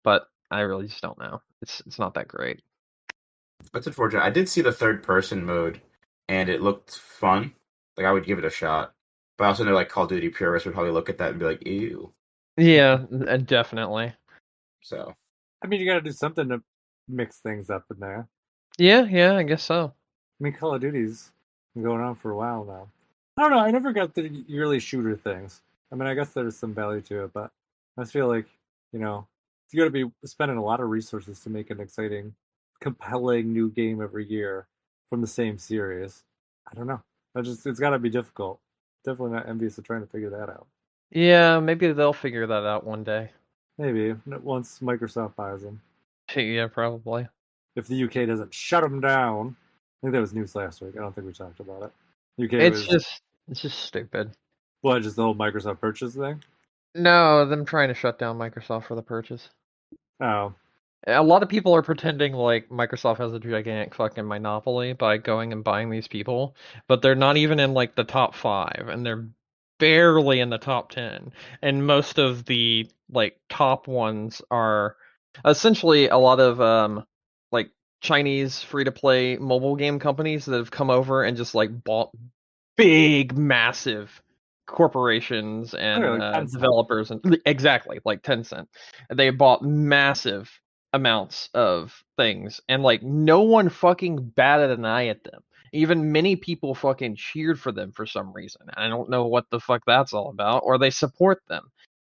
but I really just don't know. It's not that great. That's unfortunate. I did see the third person mode, and it looked fun. Like I would give it a shot. But I also know like Call of Duty purists would probably look at that and be like, "Ew." Yeah, definitely. So I mean, you got to do something to mix things up in there. Yeah, I guess so. I mean, Call of Duty's been going on for a while now. I don't know. I never got the yearly shooter things. I mean, I guess there's some value to it, but I just feel like, you got to be spending a lot of resources to make an exciting, compelling new game every year from the same series. I don't know. It's got to be difficult. Definitely not envious of trying to figure that out. Yeah, maybe they'll figure that out one day. Maybe once Microsoft buys them. Yeah, probably. If the UK doesn't shut them down. I think that was news last week. I don't think we talked about it. UK It's was just stupid. what, just the whole Microsoft purchase thing? No, them trying to shut down Microsoft for the purchase. Oh, A lot of people are pretending like Microsoft has a gigantic fucking monopoly by going and buying these people, but they're not even in like the top 5 and they're barely in the top 10. And most of the like top ones are essentially a lot of like Chinese free-to-play mobile game companies that have come over and just like bought big massive corporations okay, and like Tencent. developers and exactly like Tencent. They bought massive amounts of things and like no one fucking batted an eye at them. Even many people fucking cheered for them for some reason. I don't know what the fuck that's all about, or they support them.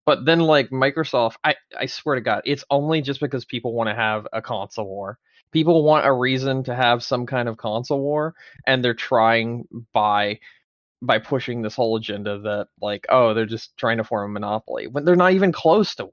But then like Microsoft, I swear to God, it's only just because people want to have a console war. People want a reason to have some kind of console war, and they're trying by by pushing this whole agenda that like, oh, they're just trying to form a monopoly when they're not even close to one.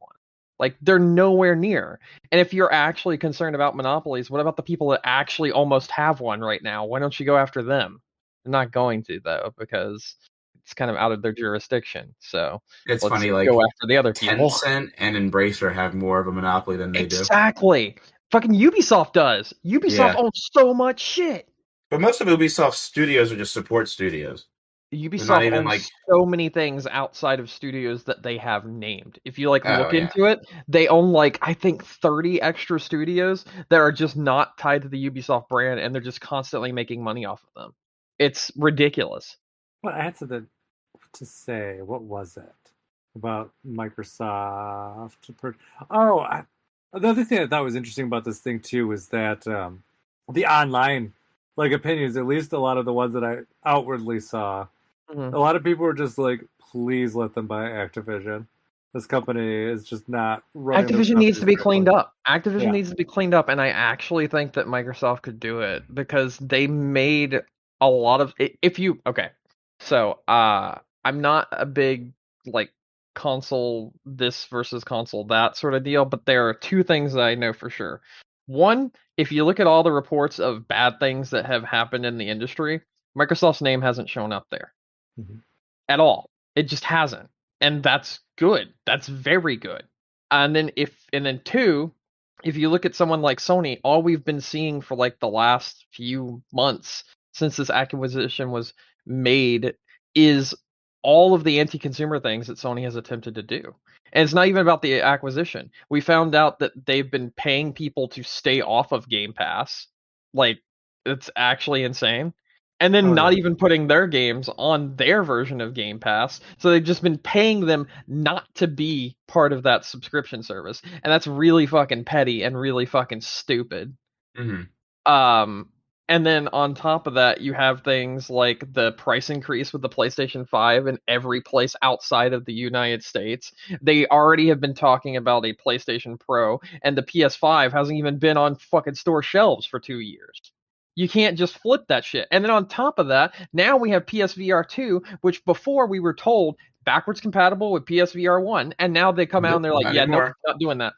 Like they're nowhere near. And if you're actually concerned about monopolies, what about the people that actually almost have one right now? Why don't you go after them? They're not going to though, because it's kind of out of their jurisdiction. So It's let's funny, like go after the other people. Tencent and Embracer have more of a monopoly than they do. Exactly. Fucking Ubisoft does. Ubisoft Yeah. owns so much shit. But most of Ubisoft studios are just support studios. Ubisoft even, owns like- so many things outside of studios that they have named. If you like Oh, look yeah. into it, they own like I think 30 extra studios that are just not tied to the Ubisoft brand, and they're just constantly making money off of them. It's ridiculous. Well, I had something to say. What was it about Microsoft? The other thing I thought was interesting about this thing too was that the online like opinions, at least a lot of the ones that I outwardly saw, Mhm. a lot of people were just like, "Please let them buy Activision. This company is just not running." Activision needs to be cleaned correctly." up. Activision needs to be cleaned up, and I actually think that Microsoft could do it because they made a lot of. If you okay, so I'm not a big like console this versus console that sort of deal, but there are two things that I know for sure. One, if you look at all the reports of bad things that have happened in the industry, Microsoft's name hasn't shown up there Mhm. at all. It just hasn't. And that's good. That's very good. And then two, if you look at someone like Sony, all we've been seeing for like the last few months since this acquisition was made is all of the anti-consumer things that Sony has attempted to do. And it's not even about the acquisition. We found out that they've been paying people to stay off of Game Pass. Like, it's actually insane. And then not even putting their games on their version of Game Pass. So they've just been paying them not to be part of that subscription service. And that's really fucking petty and really fucking stupid. Mm-hmm. And then on top of that, you have things like the price increase with the PlayStation 5 in every place outside of the United States. They already have been talking about a PlayStation Pro, and the PS5 hasn't even been on fucking store shelves for 2 years. You can't just flip that shit. And then on top of that, now we have PSVR 2, which before we were told backwards compatible with PSVR 1, and now they come out and they're like, yeah, nope, not doing that.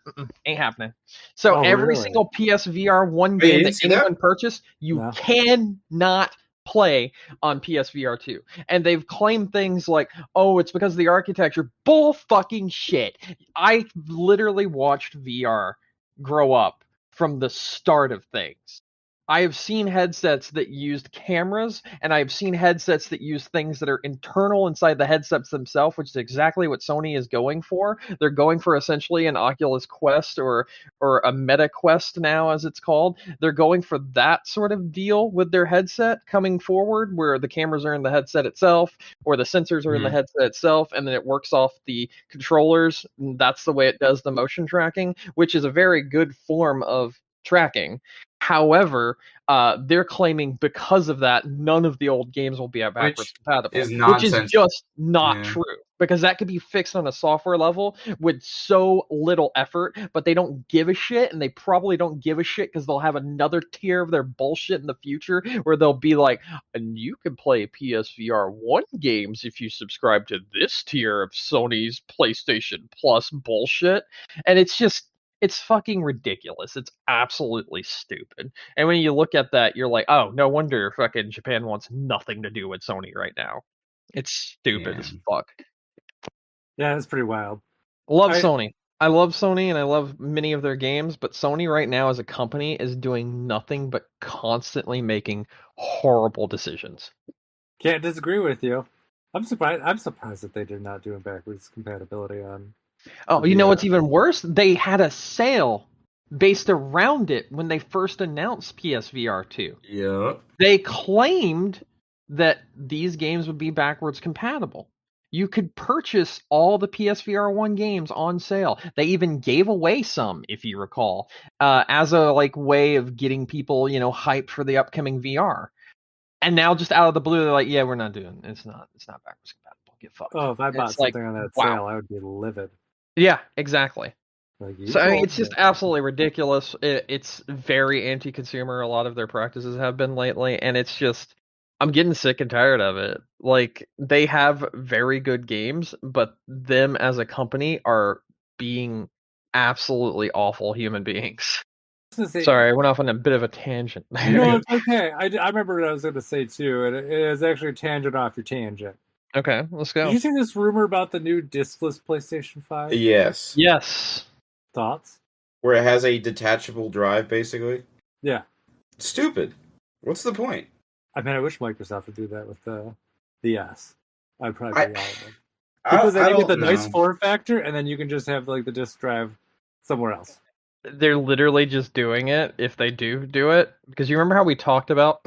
Ain't happening. So every single PSVR 1 game that anyone purchased, you cannot play on PSVR 2. And they've claimed things like, oh, it's because of the architecture. Bull fucking shit. I literally watched VR grow up from the start of things. I have seen headsets that used cameras, and I've seen headsets that use things that are internal inside the headsets themselves, which is exactly what Sony is going for. They're going for essentially an Oculus Quest or a Meta Quest now, as it's called. They're going for that sort of deal with their headset coming forward, where the cameras are in the headset itself, or the sensors are in the headset itself, and then it works off the controllers. And that's the way it does the motion tracking, which is a very good form of tracking. However, they're claiming because of that, none of the old games will be backwards compatible, which is just not true. Because that could be fixed on a software level with so little effort, but they don't give a shit, and they probably don't give a shit because they'll have another tier of their bullshit in the future where they'll be like, and you can play PSVR 1 games if you subscribe to this tier of Sony's PlayStation Plus bullshit. And it's fucking ridiculous. It's absolutely stupid. And when you look at that, you're like, oh, no wonder fucking Japan wants nothing to do with Sony right now. It's stupid as fuck. Yeah, it's pretty wild. Sony. I love Sony and I love many of their games, but Sony right now as a company is doing nothing but constantly making horrible decisions. Can't disagree with you. I'm surprised that they did not do backwards compatibility on. Oh, you know what's even worse? They had a sale based around it when they first announced PSVR 2. Yeah. They claimed that these games would be backwards compatible. You could purchase all the PSVR 1 games on sale. They even gave away some, if you recall, as a way of getting people, hyped for the upcoming VR. And now, just out of the blue, they're like, "Yeah, we're not doing it. It's not backwards compatible. Get fucked." Oh, if I bought something on that sale, I would be livid. Yeah, exactly. So I mean, it's just absolutely ridiculous. It's very anti-consumer. A lot of their practices have been lately, and it's just I'm getting sick and tired of it. Like, they have very good games, but them as a company are being absolutely awful human beings. Sorry, I went off on a bit of a tangent there. No, it's okay. I remember what I was going to say too, and it is actually a tangent off your tangent. Okay, let's Did go. you see this rumor about the new discless PlayStation 5? Yes. Yes. Thoughts? Where it has a detachable drive, basically. Yeah. Stupid. What's the point? I mean, I wish Microsoft would do that with the S. I'd probably be all of them. I Because then you get the don't nice know. form factor, and then you can just have like the disk drive somewhere else. They're literally just doing it if they do it. Because you remember how we talked about...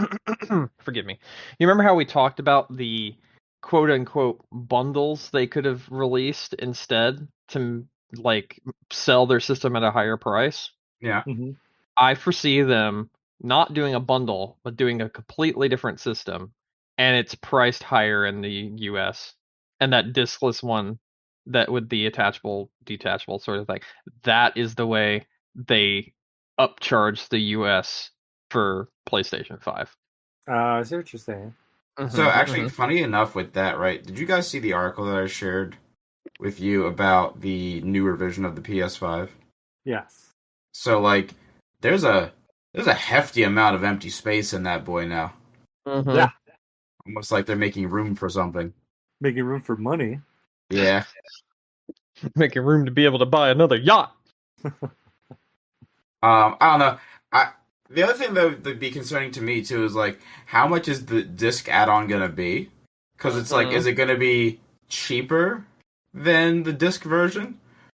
Forgive me. You remember how we talked about the quote-unquote bundles they could have released instead to, like, sell their system at a higher price? Yeah. Mm-hmm. I foresee them not doing a bundle, but doing a completely different system, and it's priced higher in the US. And that diskless one, that with the attachable, detachable sort of thing, that is the way they upcharge the US for PlayStation 5. I see what you're saying. So actually, funny enough with that, right? Did you guys see the article that I shared with you about the newer version of the PS5? Yes. So like, there's a hefty amount of empty space in that boy now. Yeah. Almost like they're making room for something. Making room for money. Yeah. Making room to be able to buy another yacht. I don't know. The other thing that would be concerning to me too is like, how much is the disc add-on gonna be? Because it's like, is it gonna be cheaper than the disc version?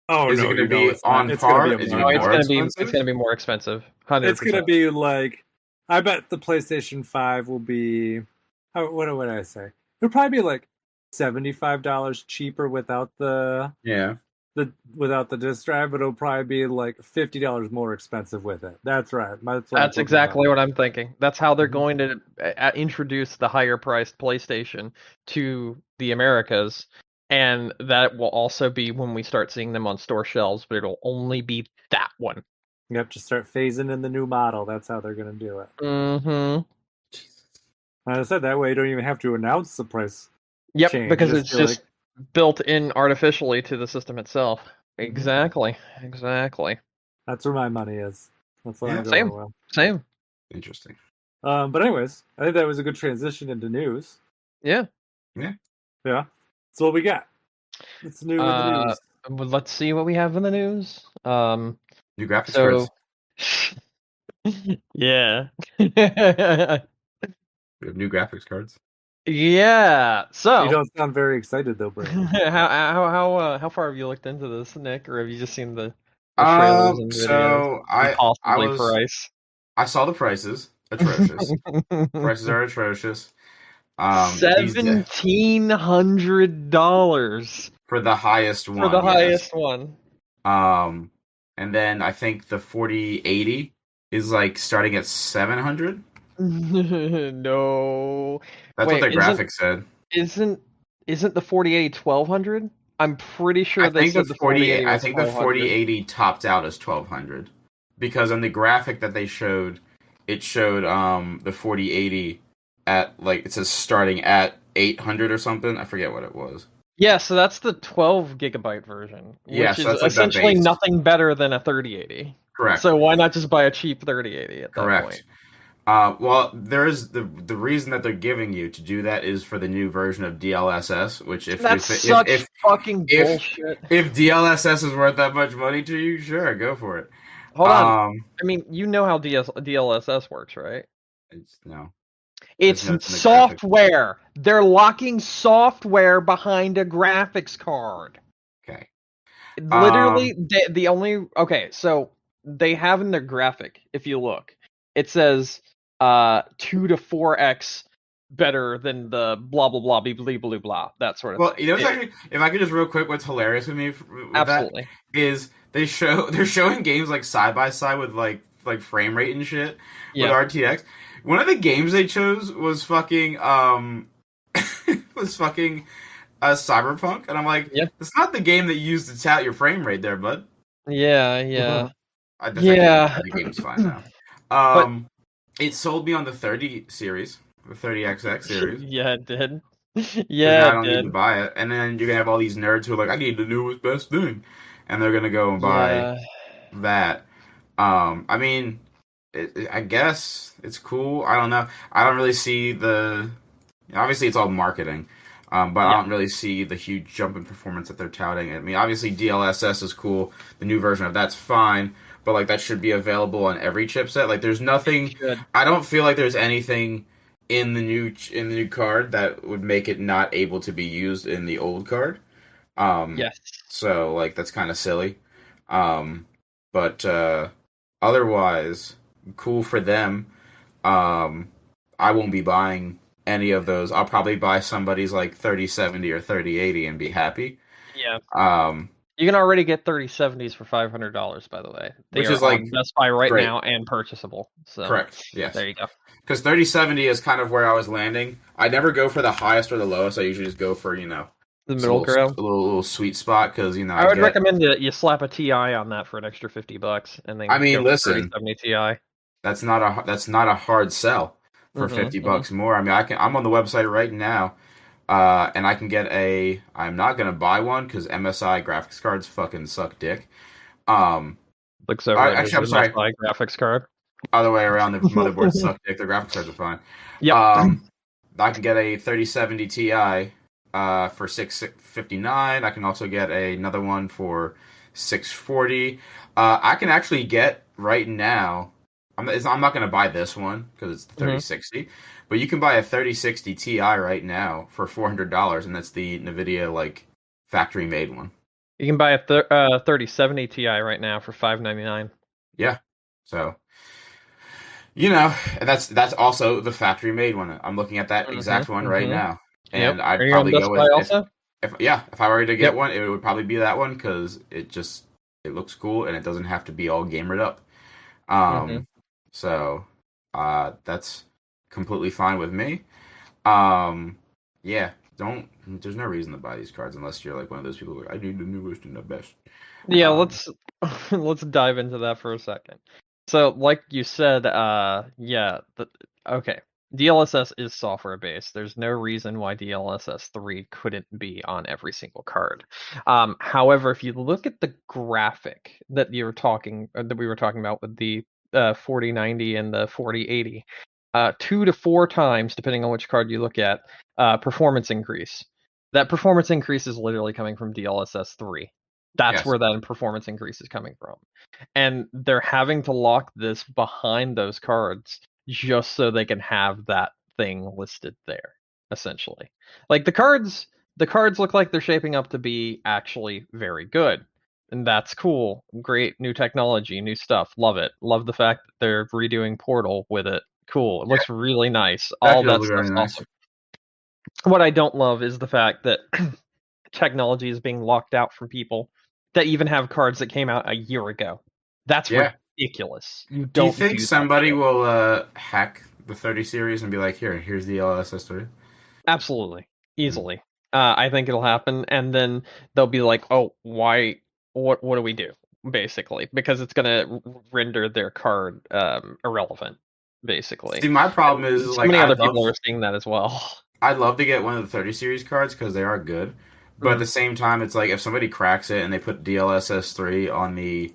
Oh, is no, it gonna be on par? Is it No, it's more gonna be expensive? more expensive. 100%. It's gonna be like, I bet the PlayStation 5 will be, what would I say? It'll probably be like $75 cheaper without the disc drive, but it'll probably be like $50 more expensive with it. That's right. That's exactly what I'm thinking. That's how they're going to introduce the higher priced PlayStation to the Americas, and that will also be when we start seeing them on store shelves, but it'll only be that one. You have to start phasing in the new model. That's how they're going to do it. Mm-hmm. As I said, that way you don't even have to announce the price change. Because it's just like, built in artificially to the system itself. Exactly. That's where my money is. That's what I'm going with. Same. Interesting. But anyways, I think that was a good transition into news. Yeah. So what we got? What's new in the news? Let's see what we have in the news. New graphics cards. Yeah. We have new graphics cards. Yeah. So you don't sound very excited though, Brandon. how far have you looked into this, Nick, or have you just seen the trailers and videos? So price. I saw the prices. Atrocious. Prices are atrocious. $1,700 for the highest one. For the highest one. And then I think the 4080 is like starting at 700. No. That's what their graphics said. Isn't the 4080 1200? I'm pretty sure they said the 4080 I think the 4080 topped out as 1200 because on the graphic that they showed, it showed the 4080 at like it says starting at 800 or something. I forget what it was. Yeah, so that's the 12 gigabyte version, which is essentially nothing better than a 3080. Correct. So why not just buy a cheap 3080 at that point? Well, there is the reason that they're giving you to do that is for the new version of DLSS, which that's such fucking bullshit. If DLSS is worth that much money to you, sure, go for it. Hold on. I mean, you know how DLSS works, right? It's software. They're locking software behind a graphics card. Okay. Literally, the only... Okay, so they have in their graphic, if you look, it says 2 to 4x better than the blah, blah, blah, blah, blah, blah, that sort of thing. Well, you know, actually, if I could just real quick, what's hilarious with me with Absolutely. that is they're showing games like side by side with like frame rate and shit with RTX. One of the games they chose was fucking Cyberpunk, and I'm like, it's not the game that used to tout your frame rate there, bud. Yeah. The game was fine now. It sold me on the 30 series. the 30XX series. Yeah, it did. Because Yeah, now I it don't need to did. buy it. And then you're gonna have all these nerds who are like, I need the newest best thing, and they're gonna go and buy Yeah. that. I mean, I guess it's cool. I don't know. I don't really see the. Obviously, it's all marketing, but I Yeah. don't really see the huge jump in performance that they're touting. I mean, obviously DLSS is cool. The new version of that's fine, but like that should be available on every chipset. Like, there's nothing. Good. I don't feel like there's anything in the new card that would make it not able to be used in the old card. Um, Yes. so like that's kind of silly. Um, but otherwise, cool for them. I won't be buying any of those. I'll probably buy somebody's like 3070 or 3080 and be happy. Yeah. Um, You can already get 3070s for $500, by the way. They which are is like on Best Buy right great. now and purchasable. So Correct. Yes. there you go. Because 3070 is kind of where I was landing. I never go for the highest or the lowest. I usually just go for, The just a middle ground. little sweet spot because, I would recommend that you slap a TI on that for an extra $50 and then I mean, go for listen, 3070 Ti. that's not a hard sell for Mm-hmm, 50 mm-hmm. bucks more. I mean, I'm on the website right now, and I can get I'm not gonna buy one because MSI graphics cards fucking suck dick. Um, Looks overrated as actually, I'm an sorry, MSI graphics card. other way around. The motherboards suck dick. The graphics cards are fine. Yep. I can get a 3070 Ti for 659. I can also get another one for 640. I can actually get right now. I'm not going to buy this one because it's the 3060, but you can buy a 3060 Ti right now for $400, and that's the NVIDIA like factory made one. You can buy a 3070 Ti right now for $599. Yeah, so that's also the factory made one. I'm looking at that exact one right now, and Yep. I'd Are you on probably Best go Buy with also? if I were to get Yep. one, it would probably be that one because it looks cool and it doesn't have to be all gamered up. So that's completely fine with me. Yeah, don't. There's no reason to buy these cards unless you're like one of those people who I need the newest and the best. Yeah, let's dive into that for a second. So, like you said, okay, DLSS is software based. There's no reason why DLSS 3 couldn't be on every single card. However, if you look at the graphic that we were talking about with the 4090 and the 4080, 2 to 4 times, depending on which card you look at, performance increase. That performance increase is literally coming from DLSS 3. That's Yes. where that performance increase is coming from. And they're having to lock this behind those cards just so they can have that thing listed there, essentially. Like the cards look like they're shaping up to be actually very good. And that's cool. Great new technology, new stuff. Love it. Love the fact that they're redoing Portal with it. Cool. It looks really nice. All That does that look stuff's very nice. awesome. What I don't love is the fact that technology is being locked out from people that even have cards that came out a year ago. That's ridiculous. You Do don't you think do somebody that. will hack the 30 series and be like, here's the LSS 3? Absolutely. Easily. I think it'll happen, and then they'll be like, oh, why, what do we do? Basically, because it's going to render their card irrelevant, basically. See, my problem is So like many other people are seeing that as well. I'd love to get one of the 30 series cards because they are good. But at the same time, it's like if somebody cracks it and they put DLSS 3 on the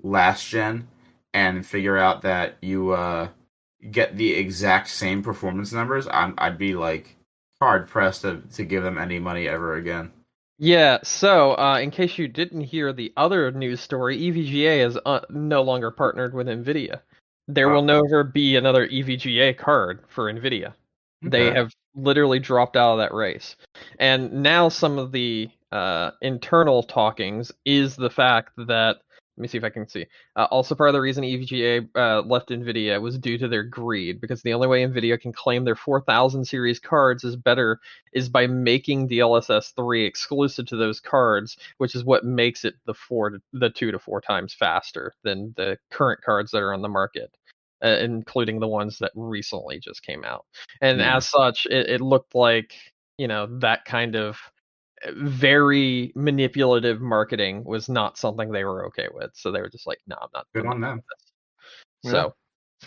last gen and figure out that you get the exact same performance numbers, I'd be like hard pressed to give them any money ever again. Yeah, so in case you didn't hear the other news story, EVGA is no longer partnered with NVIDIA. There will never be another EVGA card for NVIDIA. They Okay. have literally dropped out of that race. And now some of the internal talkings is the fact that, let me see if I can see. Also, part of the reason EVGA left NVIDIA was due to their greed, because the only way NVIDIA can claim their 4000 series cards is by making DLSS 3 exclusive to those cards, which is what makes it the 2 to 4 times faster than the current cards that are on the market. Including the ones that recently just came out. And as such, it looked like, that kind of very manipulative marketing was not something they were okay with. So they were just like, no, I'm not Good on doing them. this. So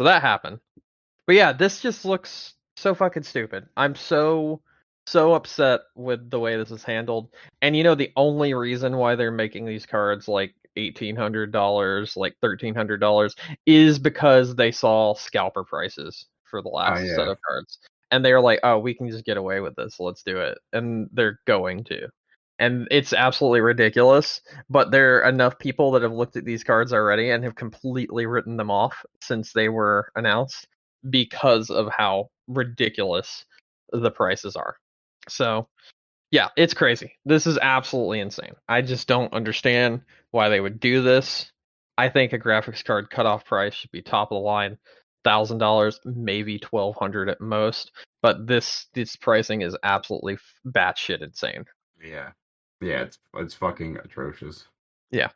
that happened. But yeah, this just looks So fucking stupid. I'm so upset with the way this is handled. And the only reason why they're making these cards like $1,800, like $1,300, is because they saw scalper prices for the Oh last set yeah, of cards. And they're like, oh, we can just get away with this. Let's do it. And they're going to. And it's absolutely ridiculous, but there are enough people that have looked at these cards already and have completely written them off since they were announced because of how ridiculous the prices are. So, yeah, it's crazy. This is absolutely insane. I just don't understand why they would do this. I think a graphics card cutoff price should be top of the line, $1,000, maybe 1,200 at most. But this pricing is absolutely batshit insane. yeah, yeah. It's fucking atrocious. Yeah.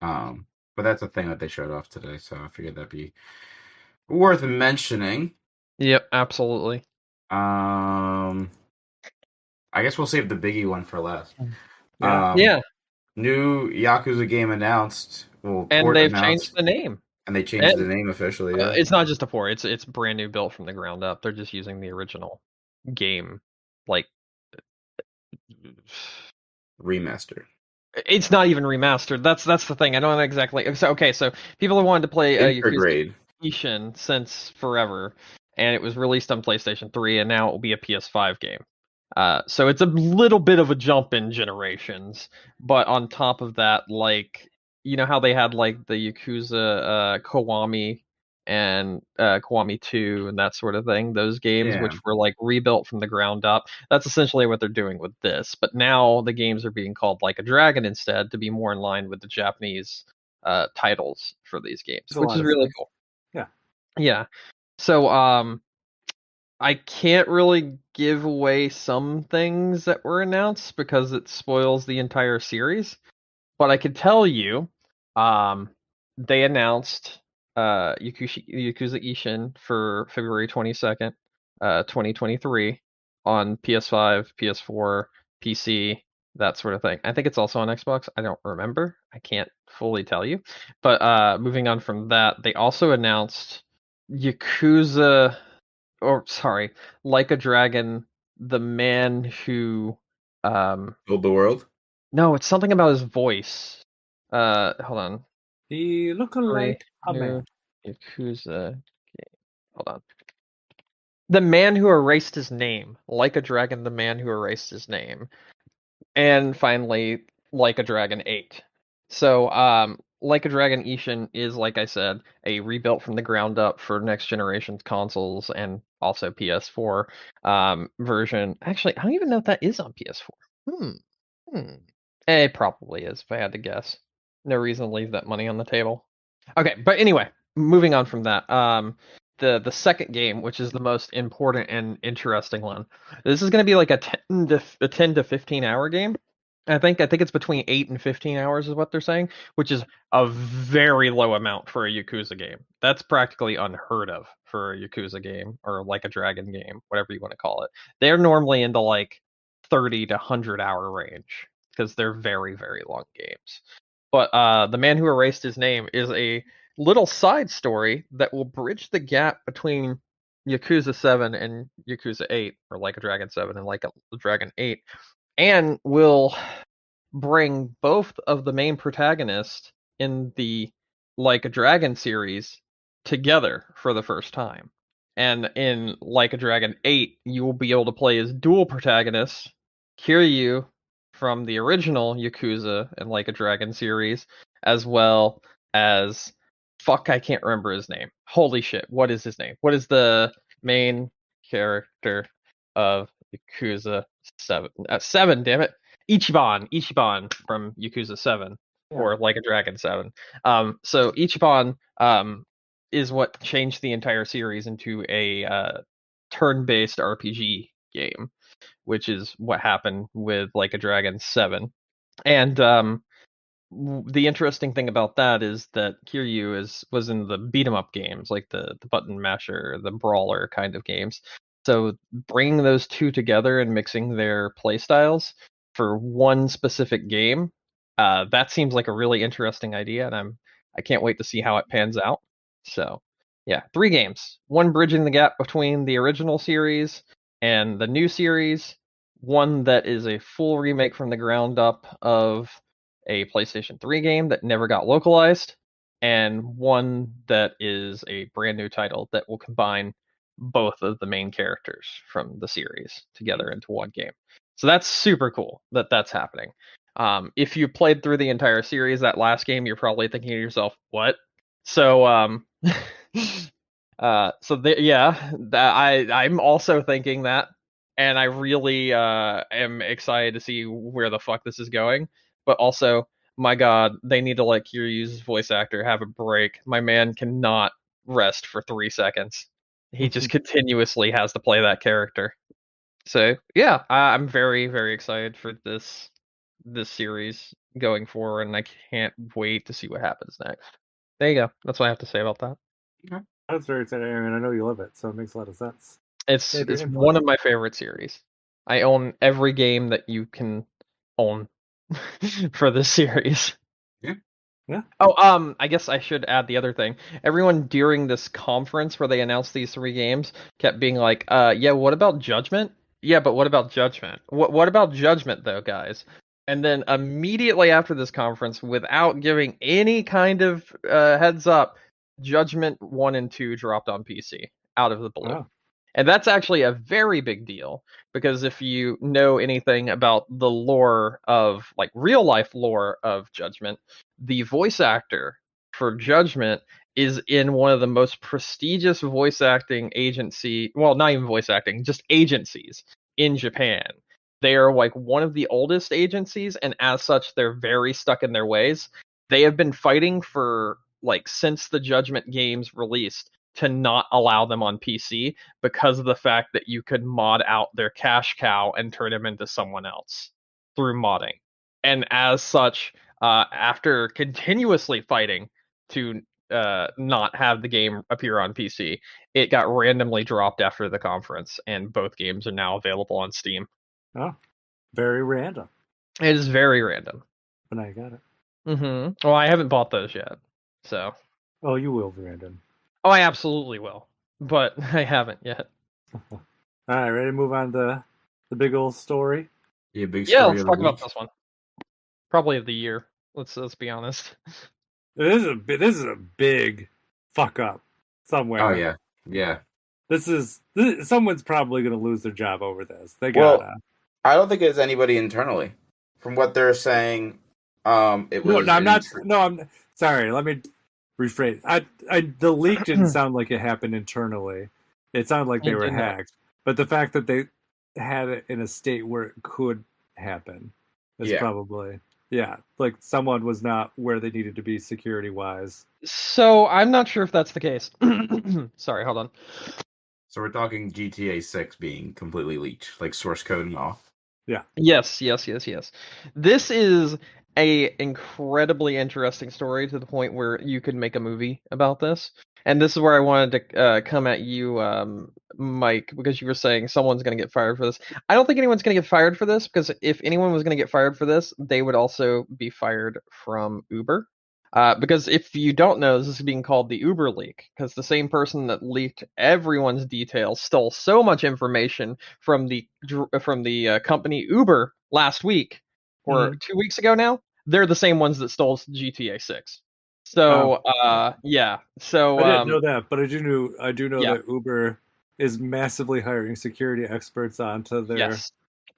But that's a thing that they showed off today, so I figured that'd be worth mentioning. Yep, absolutely. I guess we'll save the biggie one for last. Yeah. New Yakuza game announced. Well, And port they've announced, changed the name. and they changed the name officially. Yeah, It's not just a port. It's brand new, built from the ground up. They're just using the original game, like remaster. it's not even remastered. That's the thing. I don't know exactly. So people have wanted to play Yakuza Intergrade. Ishin since forever, and it was released on PlayStation 3, and now it will be a PS5 game. So it's a little bit of a jump in generations, but on top of that, like how they had like the Yakuza Kiwami and Kiwami 2 and that sort of thing, those games Yeah. which were like rebuilt from the ground up. That's essentially what they're doing with this. But now the games are being called Like a Dragon instead to be more in line with the Japanese titles for these games, which is really cool. Yeah. Yeah. So I can't really give away some things that were announced because it spoils the entire series, but I could tell you, they announced Yakuza Ishin for February 22nd, 2023 on PS5, PS4, PC, that sort of thing. I think it's also on Xbox. I don't remember. I can't fully tell you. But moving on from that, they also announced Yakuza, or sorry, Like a Dragon, the man who Build the world. no, it's something about his voice. Hold on. He look like a New man. Yakuza game. Hold on. The man who erased his name. Like a Dragon, the man who erased his name. And finally, Like a Dragon 8. So, Like a Dragon Ishin is, like I said, a rebuilt from the ground up for next generation consoles and also PS4 version. Actually, I don't even know if that is on PS4. Hmm. It probably is, if I had to guess. No reason to leave that money on the table. Okay, but anyway, moving on from that. The second game, which is the most important and interesting one. This is going to be like a 10 to 15 hour game. I think it's between 8 and 15 hours is what they're saying, which is a very low amount for a Yakuza game. That's practically unheard of for a Yakuza game or like a Dragon game, whatever you want to call it. They're normally into like 30 to 100 hour range because they're very, very long games. But The Man Who Erased His Name is a little side story that will bridge the gap between Yakuza 7 and Yakuza 8, or Like a Dragon 7 and Like a Dragon 8, and will bring both of the main protagonists in the Like a Dragon series together for the first time. And in Like a Dragon 8, you will be able to play as dual protagonists, Kiryu from the original Yakuza and Like a Dragon series, as well as fuck, I can't remember his name. Holy shit, what is his name? What is the main character of Yakuza 7? 7, damn it. Ichiban from Yakuza 7 or Like a Dragon 7. So Ichiban is what changed the entire series into a turn-based RPG game, which is what happened with Like a Dragon 7. And the interesting thing about that is that Kiryu was in the beat 'em up games, like the button masher, the brawler kind of games. So bringing those two together and mixing their playstyles for one specific game, that seems like a really interesting idea, and I can't wait to see how it pans out. So Yeah, 3 games. One bridging the gap between the original series and the new series. One that is a full remake from the ground up of a PlayStation 3 game that never got localized, and one that is a brand new title that will combine both of the main characters from the series together into one game. So that's super cool that that's happening. If you played through the entire series, that last game, you're probably thinking to yourself, "What?" So, yeah, I'm also thinking that, and I really am excited to see where the fuck this is going. But also, my God, they need to let Kiryu's voice actor have a break. My man cannot rest for 3 seconds. He just continuously has to play that character. So yeah, I'm very, very excited for this series going forward, and I can't wait to see what happens next. There you go. That's what I have to say about that. Okay. That's very exciting. I mean, I know you love it, so it makes a lot of sense. It's Maybe it's input. one of my favorite series. I own every game that you can own for this series. Yeah. Yeah. Oh, I guess I should add the other thing. Everyone during this conference where they announced these 3 games kept being like, yeah, what about Judgment? Yeah, but what about Judgment? What about Judgment though, guys? And then immediately after this conference, without giving any kind of heads up, Judgment 1 and 2 dropped on PC out of the blue. Wow. And that's actually a very big deal because if you know anything about the lore of, like, real life lore of Judgment, the voice actor for Judgment is in one of the most prestigious voice acting agency, well, not even voice acting, just agencies in Japan. They are like one of the oldest agencies, and as such, they're very stuck in their ways. They have been fighting for, like, since the Judgment games released to not allow them on PC because of the fact that you could mod out their cash cow and turn him into someone else through modding. And as such, after continuously fighting to not have the game appear on PC, it got randomly dropped after the conference, and both games are now available on Steam. Oh, very random. It is very random. But now you got it. Well, I haven't bought those yet, so. Oh, you will, Brandon. Oh, I absolutely will, but I haven't yet. All right, ready to move on to the big old story? Yeah, big Yeah, story let's of the talk about week. this one. Probably of the year. Let's be honest. This is a big fuck up somewhere. Oh yeah, yeah. Someone's probably going to lose their job over this. They Well, gotta. I don't think it's anybody internally. From what they're saying, it No, was no, I'm an not. No, I'm sorry. Let me rephrase. The leak didn't sound like it happened internally. It sounded like they It were did not. hacked. But the fact that they had it in a state where it could happen is Yeah. probably, yeah, like someone was not where they needed to be security wise. So I'm not sure if that's the case. Sorry, hold on. So we're talking GTA 6 being completely leaked, like source code and all. Yes. This is a incredibly interesting story to the point where you could make a movie about this. And this is where I wanted to come at you, Mike, because you were saying someone's going to get fired for this. I don't think anyone's going to get fired for this, because if anyone was going to get fired for this, they would also be fired from Uber. Because if you don't know, this is being called the Uber leak, because the same person that leaked everyone's details stole so much information from the company Uber last week, or 2 weeks ago now. They're the same ones that stole GTA 6. So, yeah. So, I didn't know that, but I do know yeah. that Uber is massively hiring security experts onto their Yes.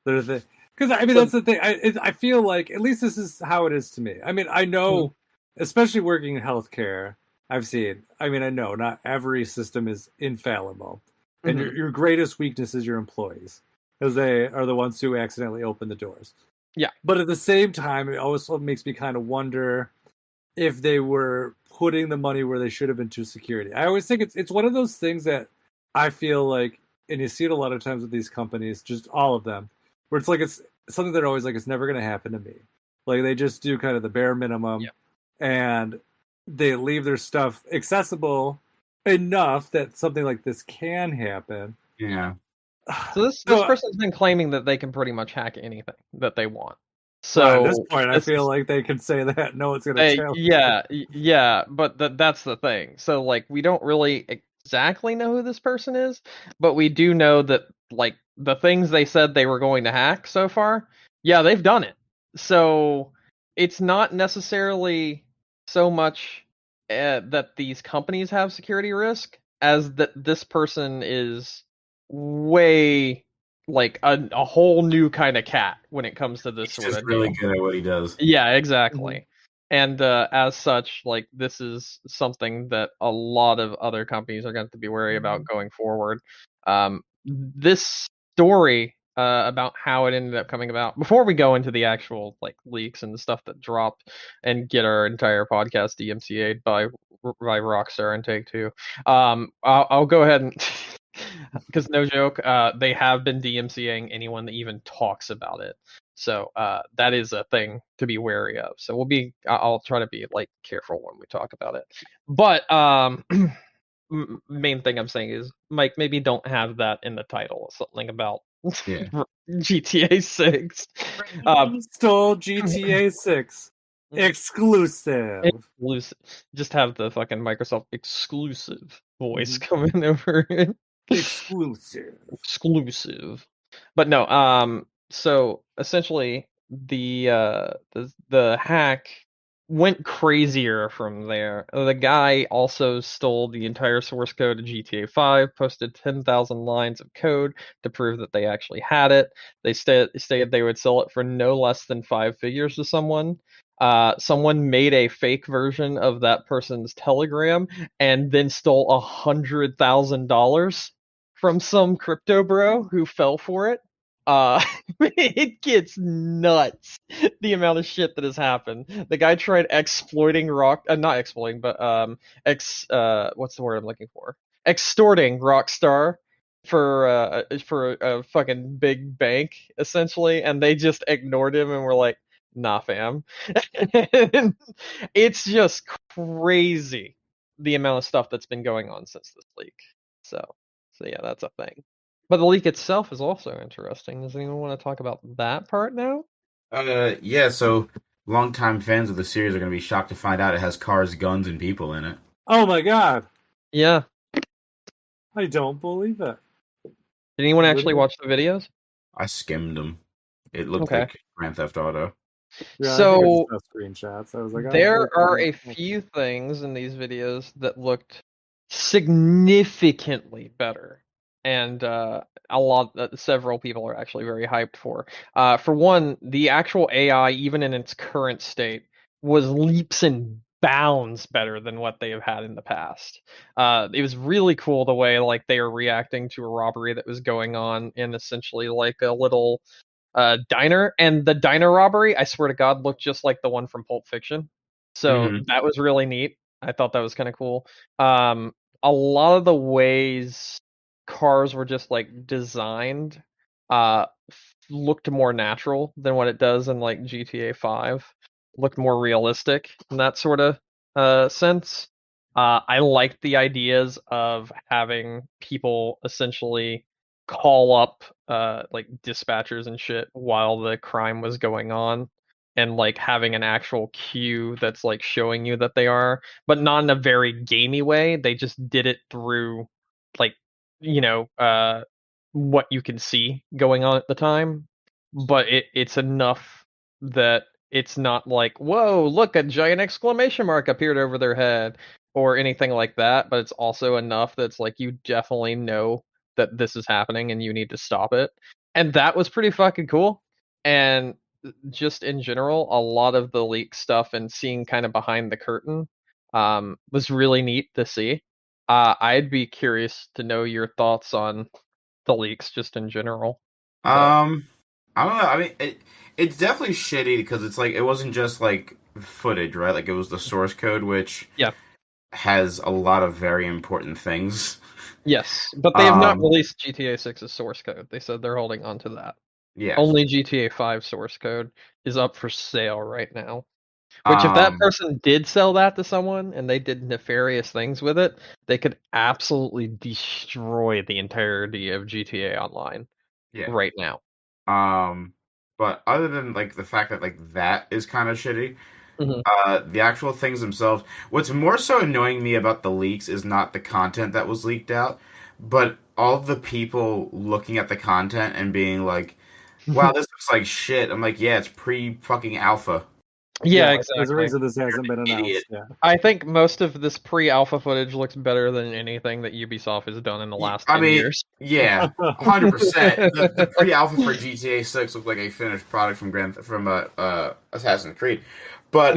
thing. Because I mean, So- that's the thing. I feel like at least this is how it is to me. I mean, I know, especially working in healthcare, I've seen. I mean, I know not every system is infallible, and your greatest weakness is your employees, because they are the ones who accidentally open the doors. Yeah. But at the same time, it also makes me kind of wonder if they were putting the money where they should have been to security. I always think it's one of those things that I feel like, and you see it a lot of times with these companies, just all of them, where it's like it's something that always like it's never going to happen to me. Like they just do kind of the bare minimum, and they leave their stuff accessible enough that something like this can happen. Yeah. So this person's been claiming that they can pretty much hack anything that they want. Well, at this So point, I this feel is like they can say that no one's going to challenge yeah, yeah, but that's the thing. So like we don't really exactly know who this person is, but we do know that like the things they said they were going to hack so far, yeah, they've done it. So it's not necessarily so much that these companies have security risk as that this person is way like a whole new kind of cat when it comes to this He's sort just of really deal. good at what he does. Yeah, Mhm. exactly. And as such, like this is something that a lot of other companies are going to be wary about going forward. This story about how it ended up coming about. Before we go into the actual like leaks and the stuff that dropped and get our entire podcast DMCA'd by Rockstar and Take Two, I'll go ahead and because no joke, they have been DMCAing anyone that even talks about it. So that is a thing to be wary of. So I'll try to be like careful when we talk about it. But main thing I'm saying is, Mike, maybe don't have that in the title. Something about Yeah. GTA 6. Uh, Stole GTA 6 exclusive. exclusive. Just have the fucking Microsoft exclusive voice Mhm. coming over it. Exclusive. Exclusive. But no, so essentially the hack went crazier from there. The guy also stole the entire source code of GTA 5, posted 10,000 lines of code to prove that they actually had it. They stated they would sell it for no less than 5 figures to someone. Someone made a fake version of that person's Telegram and then stole $100,000 from some crypto bro who fell for it. Uh, it gets nuts the amount of shit that has happened. The guy tried exploiting not exploiting, but what's the word I'm looking for? Extorting Rockstar for a fucking big bank essentially, and they just ignored him and were like, "Nah, fam." It's just crazy the amount of stuff that's been going on since this leak. So yeah, that's a thing. But the leak itself is also interesting. Does anyone want to talk about that part now? Yeah. So longtime fans of the series are going to be shocked to find out it has cars, guns, and people in it. Oh my god. Yeah. I don't believe it. Did anyone actually Literally. watch the videos? I skimmed them. It looked Okay. like Grand Theft Auto. Yeah, I think I just So saw screenshots. I was like, oh, there okay, are cool. a few things in these videos that looked significantly better, and several people are actually very hyped for. For one, the actual AI, even in its current state, was leaps and bounds better than what they have had in the past. It was really cool the way like they were reacting to a robbery that was going on in essentially like a little diner, and the diner robbery, I swear to God, looked just like the one from Pulp Fiction. So Hmm. that was really neat. I thought that was kind of cool. A lot of the ways cars were just like designed looked more natural than what it does in like GTA 5. Looked more realistic in that sort of sense. I liked the ideas of having people essentially call up like dispatchers and shit while the crime was going on, and like having an actual queue that's like showing you that they are, but not in a very gamey way. They just did it through like you know what you can see going on at the time, but it's enough that it's not like, whoa, look, a giant exclamation mark appeared over their head or anything like that, but it's also enough that's like you definitely know that this is happening and you need to stop it. And that was pretty fucking cool. And just in general, a lot of the leak stuff and seeing kind of behind the curtain was really neat to see. I'd be curious to know your thoughts on the leaks just in general. So Um, I don't know. I mean, it's definitely shitty because it's like it wasn't just like footage, right? Like it was the source code, which yeah, has a lot of very important things. yes, but they have not Um, released GTA 6's source code. They said they're holding on to that. yes. Only GTA 5 source code is up for sale right now. Which, if that Um, person did sell that to someone and they did nefarious things with it, they could absolutely destroy the entirety of GTA Online yeah. right now. Um, But other than like the fact that like that is kind of shitty, Mhm. the actual things themselves. What's more so annoying me about the leaks is not the content that was leaked out, but all the people looking at the content and being like, "Wow, this looks like shit." I'm like, "Yeah, it's pre fucking alpha." Yeah, Yeah, there's a exactly. reason this hasn't been Idiot. announced. Yeah. I think most of this pre-alpha footage looks better than anything that Ubisoft has done in the last I 10 mean, years. yeah, 100%. The pre-alpha for GTA 6 looked like a finished product from Assassin's Creed, but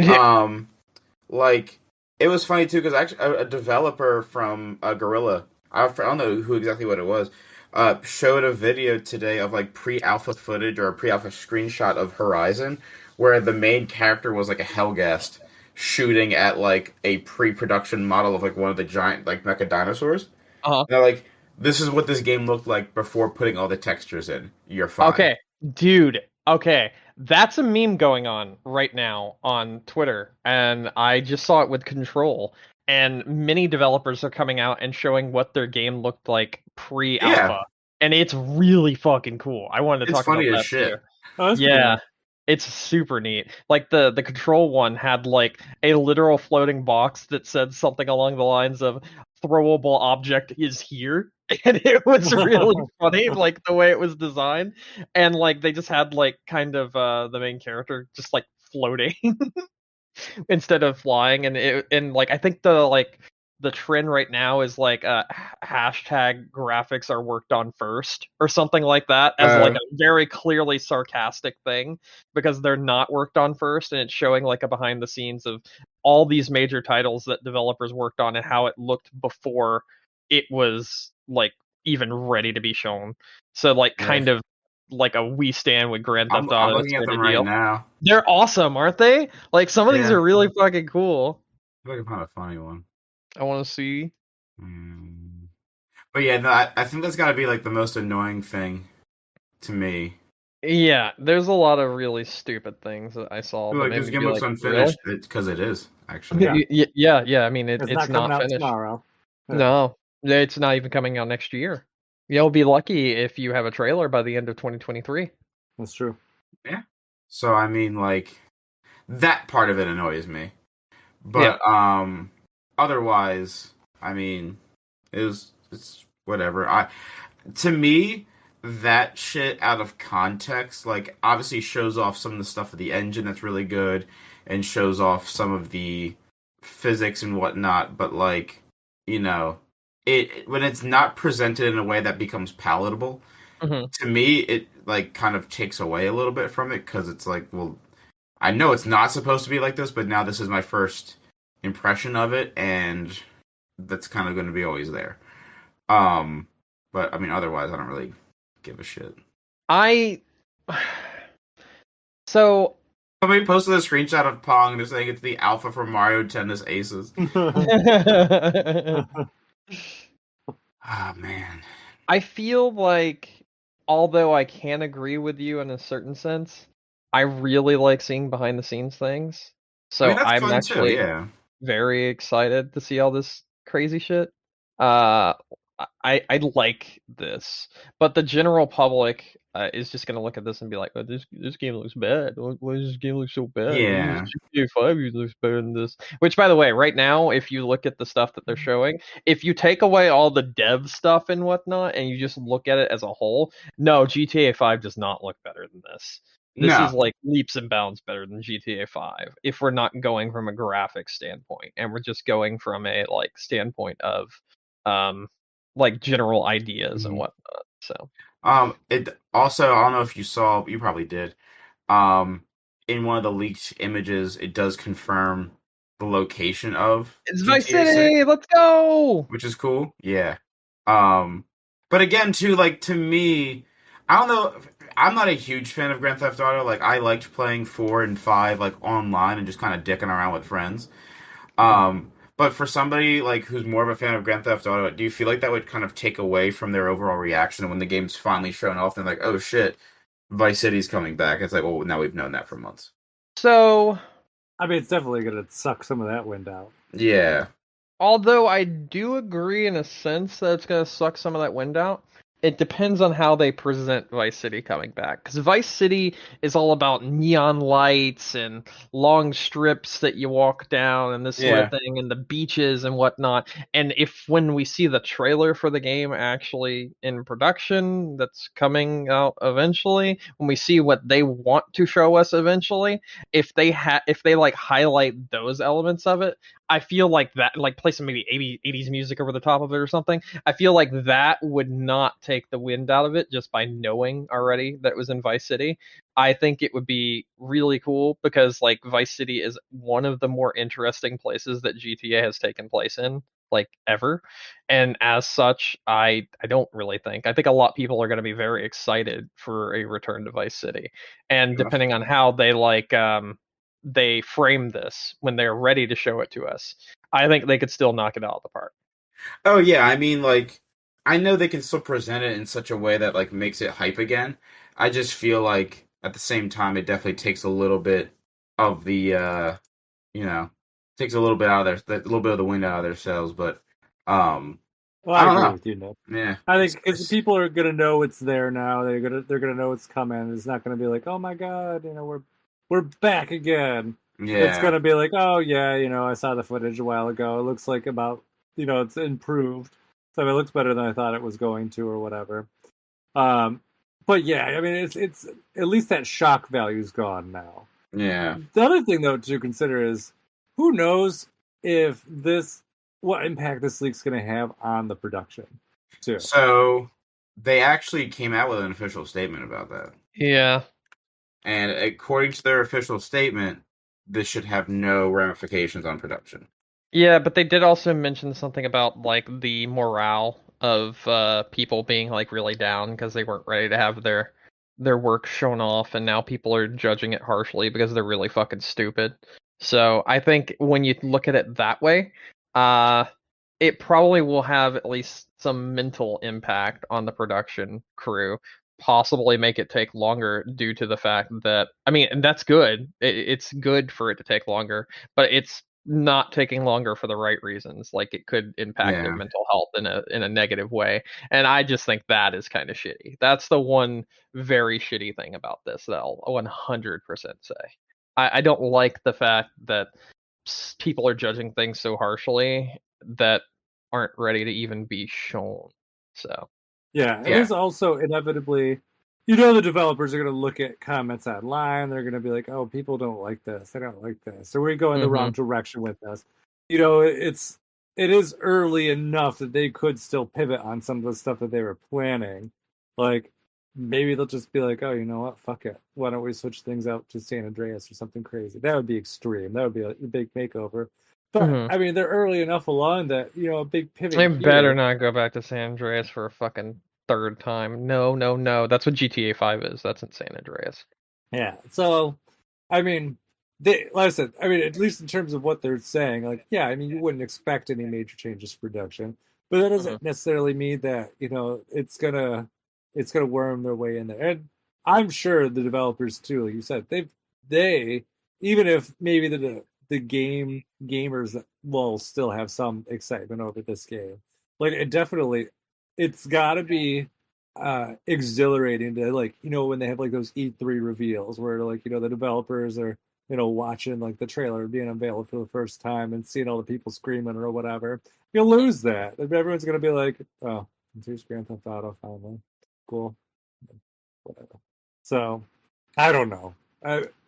like it was funny too because actually a developer from Gorilla, I don't know who exactly what it was, showed a video today of like pre-alpha footage or a pre-alpha screenshot of Horizon, where the main character was like a Hellgast shooting at like a pre-production model of like one of the giant like mecha dinosaurs. Uh-huh. They're like, this is what this game looked like before putting all the textures in. You're fine. Okay, dude. Okay, that's a meme going on right now on Twitter, and I just saw it with Control. And many developers are coming out and showing what their game looked like Yeah, pre-alpha, and it's really fucking cool. I wanted to it's talk about funny as that too. shit. Oh, that's pretty Yeah, nice. it's super neat. Like the Control one had like a literal floating box that said something along the lines of "throwable object is here," and it was really funny, like the way it was designed, and like they just had like kind of the main character just like floating instead of flying, and like I think the trend right now is like hashtag graphics are worked on first or something like that as like Uh, a very clearly sarcastic thing because they're not worked on first, and it's showing like a behind the scenes of all these major titles that developers worked on and how it looked before it was like even ready to be shown. So like yeah, kind of like a we stand with Grand Theft I'm Auto looking at sort them of right deal. now. They're awesome, aren't they? Like some of these Yeah, are really fucking cool. I think I found a funny one. I want to see. Mm. But yeah, no, I think that's got to be like the most annoying thing to me. Yeah, there's a lot of really stupid things that I saw that Like made this me game be looks like, really? unfinished because it is actually. Yeah, Yeah, yeah. I mean, it's it's not coming not out finished. tomorrow. Yeah, No, it's not even coming out next year. You'll be lucky if you have a trailer by the end of 2023. that's true. Yeah. So I mean, like that part of it annoys me, Yeah. but otherwise, I mean, it's whatever. To me, that shit out of context, like obviously shows off some of the stuff of the engine that's really good, and shows off some of the physics and whatnot. But like, you know, it when it's not presented in a way that becomes palatable, Hmm. to me, it like kind of takes away a little bit from it because it's like, well, I know it's not supposed to be like this, but now this is my first impression of it, and that's kind of going to be always there. Um, but I mean, otherwise, I don't really give a shit. I so Somebody posted a screenshot of Pong. They're saying it's the alpha for Mario Tennis Aces. Ah, man. I feel like, although I can agree with you in a certain sense, I really like seeing behind the scenes things. I mean, So that's I'm fun too. actually Yeah. very excited to see all this crazy shit. Uh, I like this, but the general public is just gonna look at this and be like, "Oh, this game looks bad. Why does this game look so bad? This Yeah. GTA 5 looks better than this." Which, by the way, right now, if you look at the stuff that they're showing, if you take away all the dev stuff and whatnot, and you just look at it as a whole, no, GTA 5 does not look better than this. This No. is like leaps and bounds better than GTA 5 if we're not going from a graphics standpoint and we're just going from a like standpoint of um like general ideas and Mhm. whatnot. So It also, I don't know if you saw, you probably did. Um, in one of the leaked images, it does confirm the location of it's Vice GTA 6, City, let's go. which is cool. Yeah. Um, but again, too, like to me, I don't know. I'm not a huge fan of Grand Theft Auto. Like I liked playing 4 and 5 like online and just kind of dicking around with friends. But for somebody like who's more of a fan of Grand Theft Auto, do you feel like that would kind of take away from their overall reaction when the game's finally shown off and like, oh shit, Vice City's coming back? It's like, well, now we've known that for months. So I mean, it's definitely gonna suck some of that wind out. Yeah. although I do agree in a sense that it's gonna suck some of that wind out, it depends on how they present Vice City coming back. Because Vice City is all about neon lights and long strips that you walk down and this sort of thing, and the beaches and whatnot. And if when we see the trailer for the game actually in production, that's coming out eventually, when we see what they want to show us eventually, if they like highlight those elements of it, I feel like that, like play some maybe 80s music over the top of it or something. I feel like that would not take the wind out of it just by knowing already that it was in Vice City. I think it would be really cool because like Vice City is one of the more interesting places that GTA has taken place in, like ever. And as such, I don't really think. I think a lot of people are going to be very excited for a return to Vice City. And depending on how they frame this when they're ready to show it to us, I think they could still knock it out of the park. Oh yeah, I mean, like, I know they can still present it in such a way that like makes it hype again. I just feel like at the same time it definitely takes a little bit of the you know, takes a little bit out of a little bit of the wind out of their sails, but Well, I I don't agree know. with you, Nick. Yeah. I think because people are gonna know it's there now. They're gonna know it's coming. It's not gonna be like, oh my god, we're back again. It's Yeah. gonna be like, oh yeah, I saw the footage a while ago. It looks like it's improved. So it looks better than I thought it was going to, or whatever. But yeah, I mean, it's at least that shock value's gone now. Yeah. The other thing though to consider is who knows if what impact this leak's going to have on the production too. So they actually came out with an official statement about that. Yeah. And according to their official statement, this should have no ramifications on production. Yeah, but they did also mention something about like the morale of people being like really down because they weren't ready to have their work shown off, and now people are judging it harshly because they're really fucking stupid. So I think when you look at it that way, uh, it probably will have at least some mental impact on the production crew. Possibly make it take longer due to the fact that, I mean, and that's good. It's good for it to take longer, but it's not taking longer for the right reasons. Like it could impact their Yeah. mental health in a negative way, and I just think that is kind of shitty. That's the one very shitty thing about this that I'll 100% say. I don't like the fact that people are judging things so harshly that aren't ready to even be shown. So Yeah, and Yeah. there's also inevitably, the developers are going to look at comments online. They're going to be like, "Oh, people don't like this. They don't like this. So we go in the wrong direction with this." It is early enough that they could still pivot on some of the stuff that they were planning. Like maybe they'll just be like, "Oh, you know what? Fuck it. Why don't we switch things out to San Andreas or something crazy?" That would be extreme. That would be a big makeover. But I mean, they're early enough along that a big pivot. They here, better not go back to San Andreas for a fucking third time. No, no, no. That's what GTA 5 is. That's in San Andreas. Yeah. So, I mean, like I said, I mean, at least in terms of what they're saying, like, yeah, I mean, you wouldn't expect any major changes to production, but that doesn't necessarily mean that it's gonna worm their way in there. And I'm sure the developers too, like you said, they even if maybe the gamers will still have some excitement over this game, like it's got to be exhilarating to when they have like those E3 reveals where the developers are watching like the trailer being unveiled for the first time and seeing all the people screaming or whatever. You'll lose that. Everyone's gonna be like, "Oh, here's Grand Theft Auto finally, cool, whatever." So I don't know.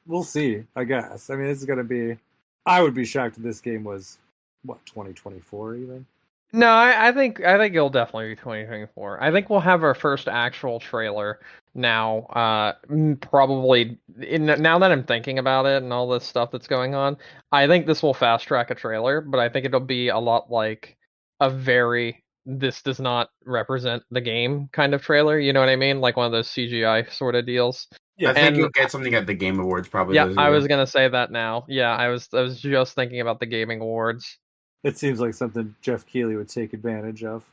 We'll see. I guess. I mean, this is gonna be. I would be shocked if this game was 2024 even. No, I think it'll definitely be 2024. I think we'll have our first actual trailer now. Probably now that I'm thinking about it and all this stuff that's going on, I think this will fast track a trailer, but I think it'll be a lot like a very this does not represent the game kind of trailer. You know what I mean? Like one of those CGI sort of deals. I think you'll get something at the Game Awards probably. Yeah, this I year. was gonna say that now. Yeah, I was just thinking about the gaming awards. It seems like something Jeff Keighley would take advantage of.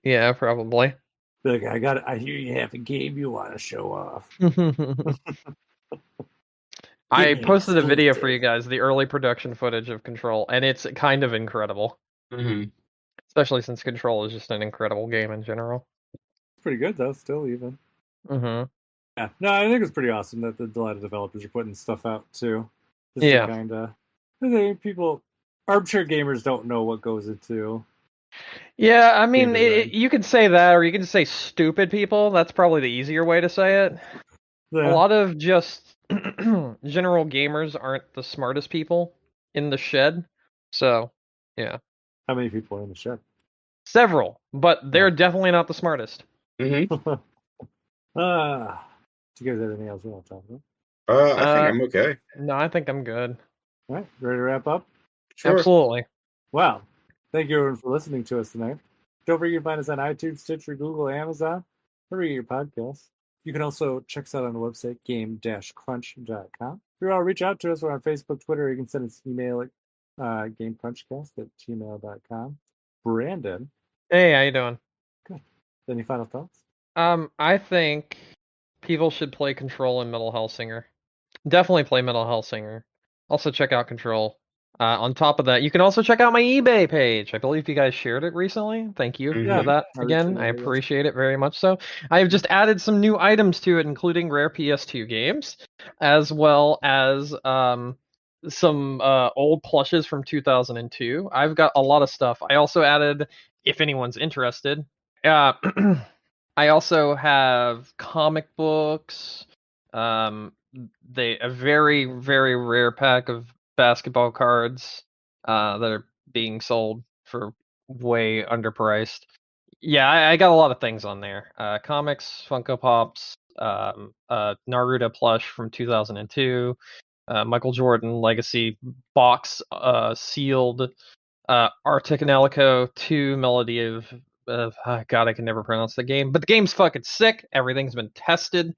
Yeah, probably. Be like, I hear you have a game you want to show off. I posted a video for you guys, the early production footage of Control, and it's kind of incredible. Mm-hmm. Especially since Control is just an incredible game in general. pretty good though. Still even. Mm-hmm. Yeah. No, I think it's pretty awesome that a lot of developers are putting stuff out too. Just Yeah. to kind of, I think people, armchair gamers don't know what goes into. Yeah, I mean, Game design. you can say that, or you can say stupid people. That's probably the easier way to say it. A Yeah. lot of just general gamers aren't the smartest people in the shed. So, yeah. How many people are in the shed? Several, but they're definitely not the smartest. Mm-hmm. Do you guys have anything else you want to talk about? I think I'm okay. No, I think I'm good. All right, ready to wrap up? Sure. Absolutely. Well, thank you everyone for listening to us tonight. Don't forget to find us on iTunes, Stitcher, Google, Amazon, wherever you get your podcasts. You can also check us out on the website, game-crunch.com. If you want to reach out to us, we're on Facebook, Twitter, or you can send us an email at gamecrunchcast@gmail.com. Brandon. Hey, how you doing? Good. Any final thoughts? I think people should play Control and Metal Hellsinger. Definitely play Metal Hellsinger. Also check out Control. On top of that, you can also check out my eBay page. I believe you guys shared it recently. Thank you Yeah, for that I again. retweeted I it, yes. appreciate it very much so. I have just added some new items to it, including rare PS2 games, as well as some old plushes from 2002. I've got a lot of stuff. I also added, if anyone's interested, I also have comic books. A very very rare pack of basketball cards that are being sold for way underpriced. Yeah, I got a lot of things on there. Comics, Funko Pops, Naruto plush from 2002, Michael Jordan Legacy box sealed, Arctic and Alico 2 Melody of God, I can never pronounce the game, but the game's fucking sick. Everything's been tested.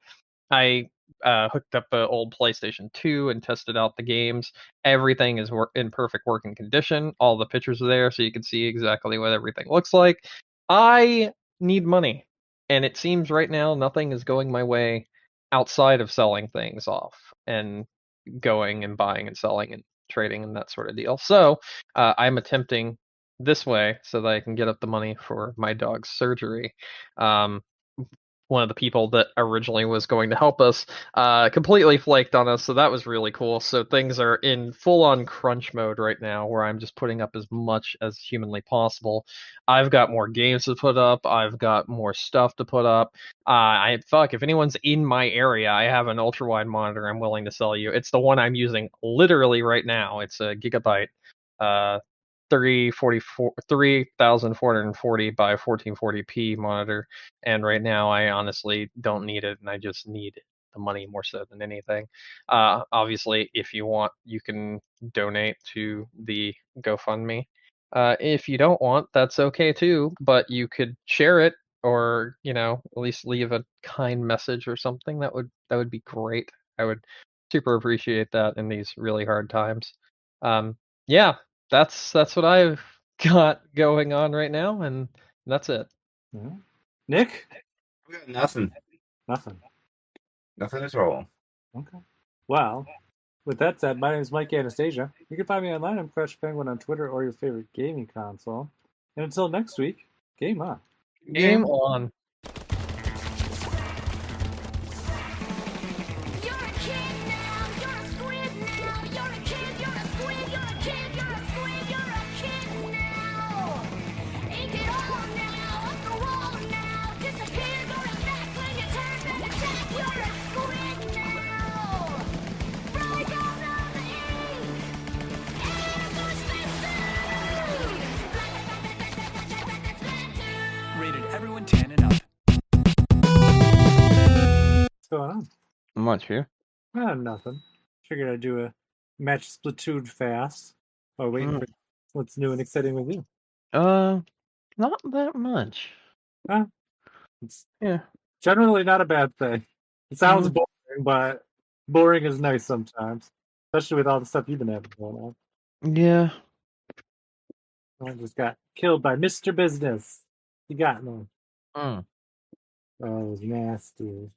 I hooked up an old PlayStation 2 and tested out the games. Everything is in perfect working condition. All the pictures are there, so you can see exactly what everything looks like. I need money, and it seems right now nothing is going my way outside of selling things off and going and buying and selling and trading and that sort of deal. So I'm attempting this way so that I can get up the money for my dog's surgery. One of the people that originally was going to help us completely flaked on us, so that was really cool. So things are in full-on crunch mode right now, where I'm just putting up as much as humanly possible. I've got more games to put up. I've got more stuff to put up. If anyone's in my area, I have an ultra-wide monitor I'm willing to sell you. It's the one I'm using literally right now. It's a gigabyte. 3,440 by 1440p monitor, and right now I honestly don't need it, and I just need the money more so than anything. Obviously, if you want, you can donate to the GoFundMe. If you don't want, that's okay too, but you could share it, or at least leave a kind message or something. That would be great. I would super appreciate that in these really hard times. Yeah, that's what I've got going on right now, and that's it. Yeah. Nick? We got nothing. Nothing. Nothing at all. Okay. Well, with that said, my name is Mike Anastasia. You can find me online. I'm Crush Penguin on Twitter or your favorite gaming console. And until next week, game on. Game on. You're a kid now, you're a squid now. You're a kid, you're a squid, you're a kid, you're a squid, you're a kid now. Ink it all now, up the wall now. Disappear, going back when you turn back attack. You're a squid now. Rise on the ink, and go Splatoon. Rated everyone 10 and up. What's going on? Much here. Nothing. Figured I'd do a match Splatoon fast. Or waiting for what's new and exciting with you. Not that much. It's Yeah. generally not a bad thing. It sounds boring, but boring is nice sometimes. Especially with all the stuff you've been having going on. Yeah. I just got killed by Mr. Business. He got me. Mm. Oh, it was nasty.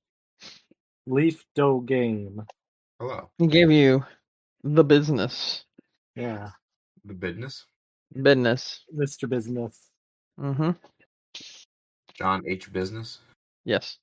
Leaf Dough Game. Hello. He gave you the business. Yeah. The business. Business. Mr. Business. Mm-hmm. John H. Business. Yes.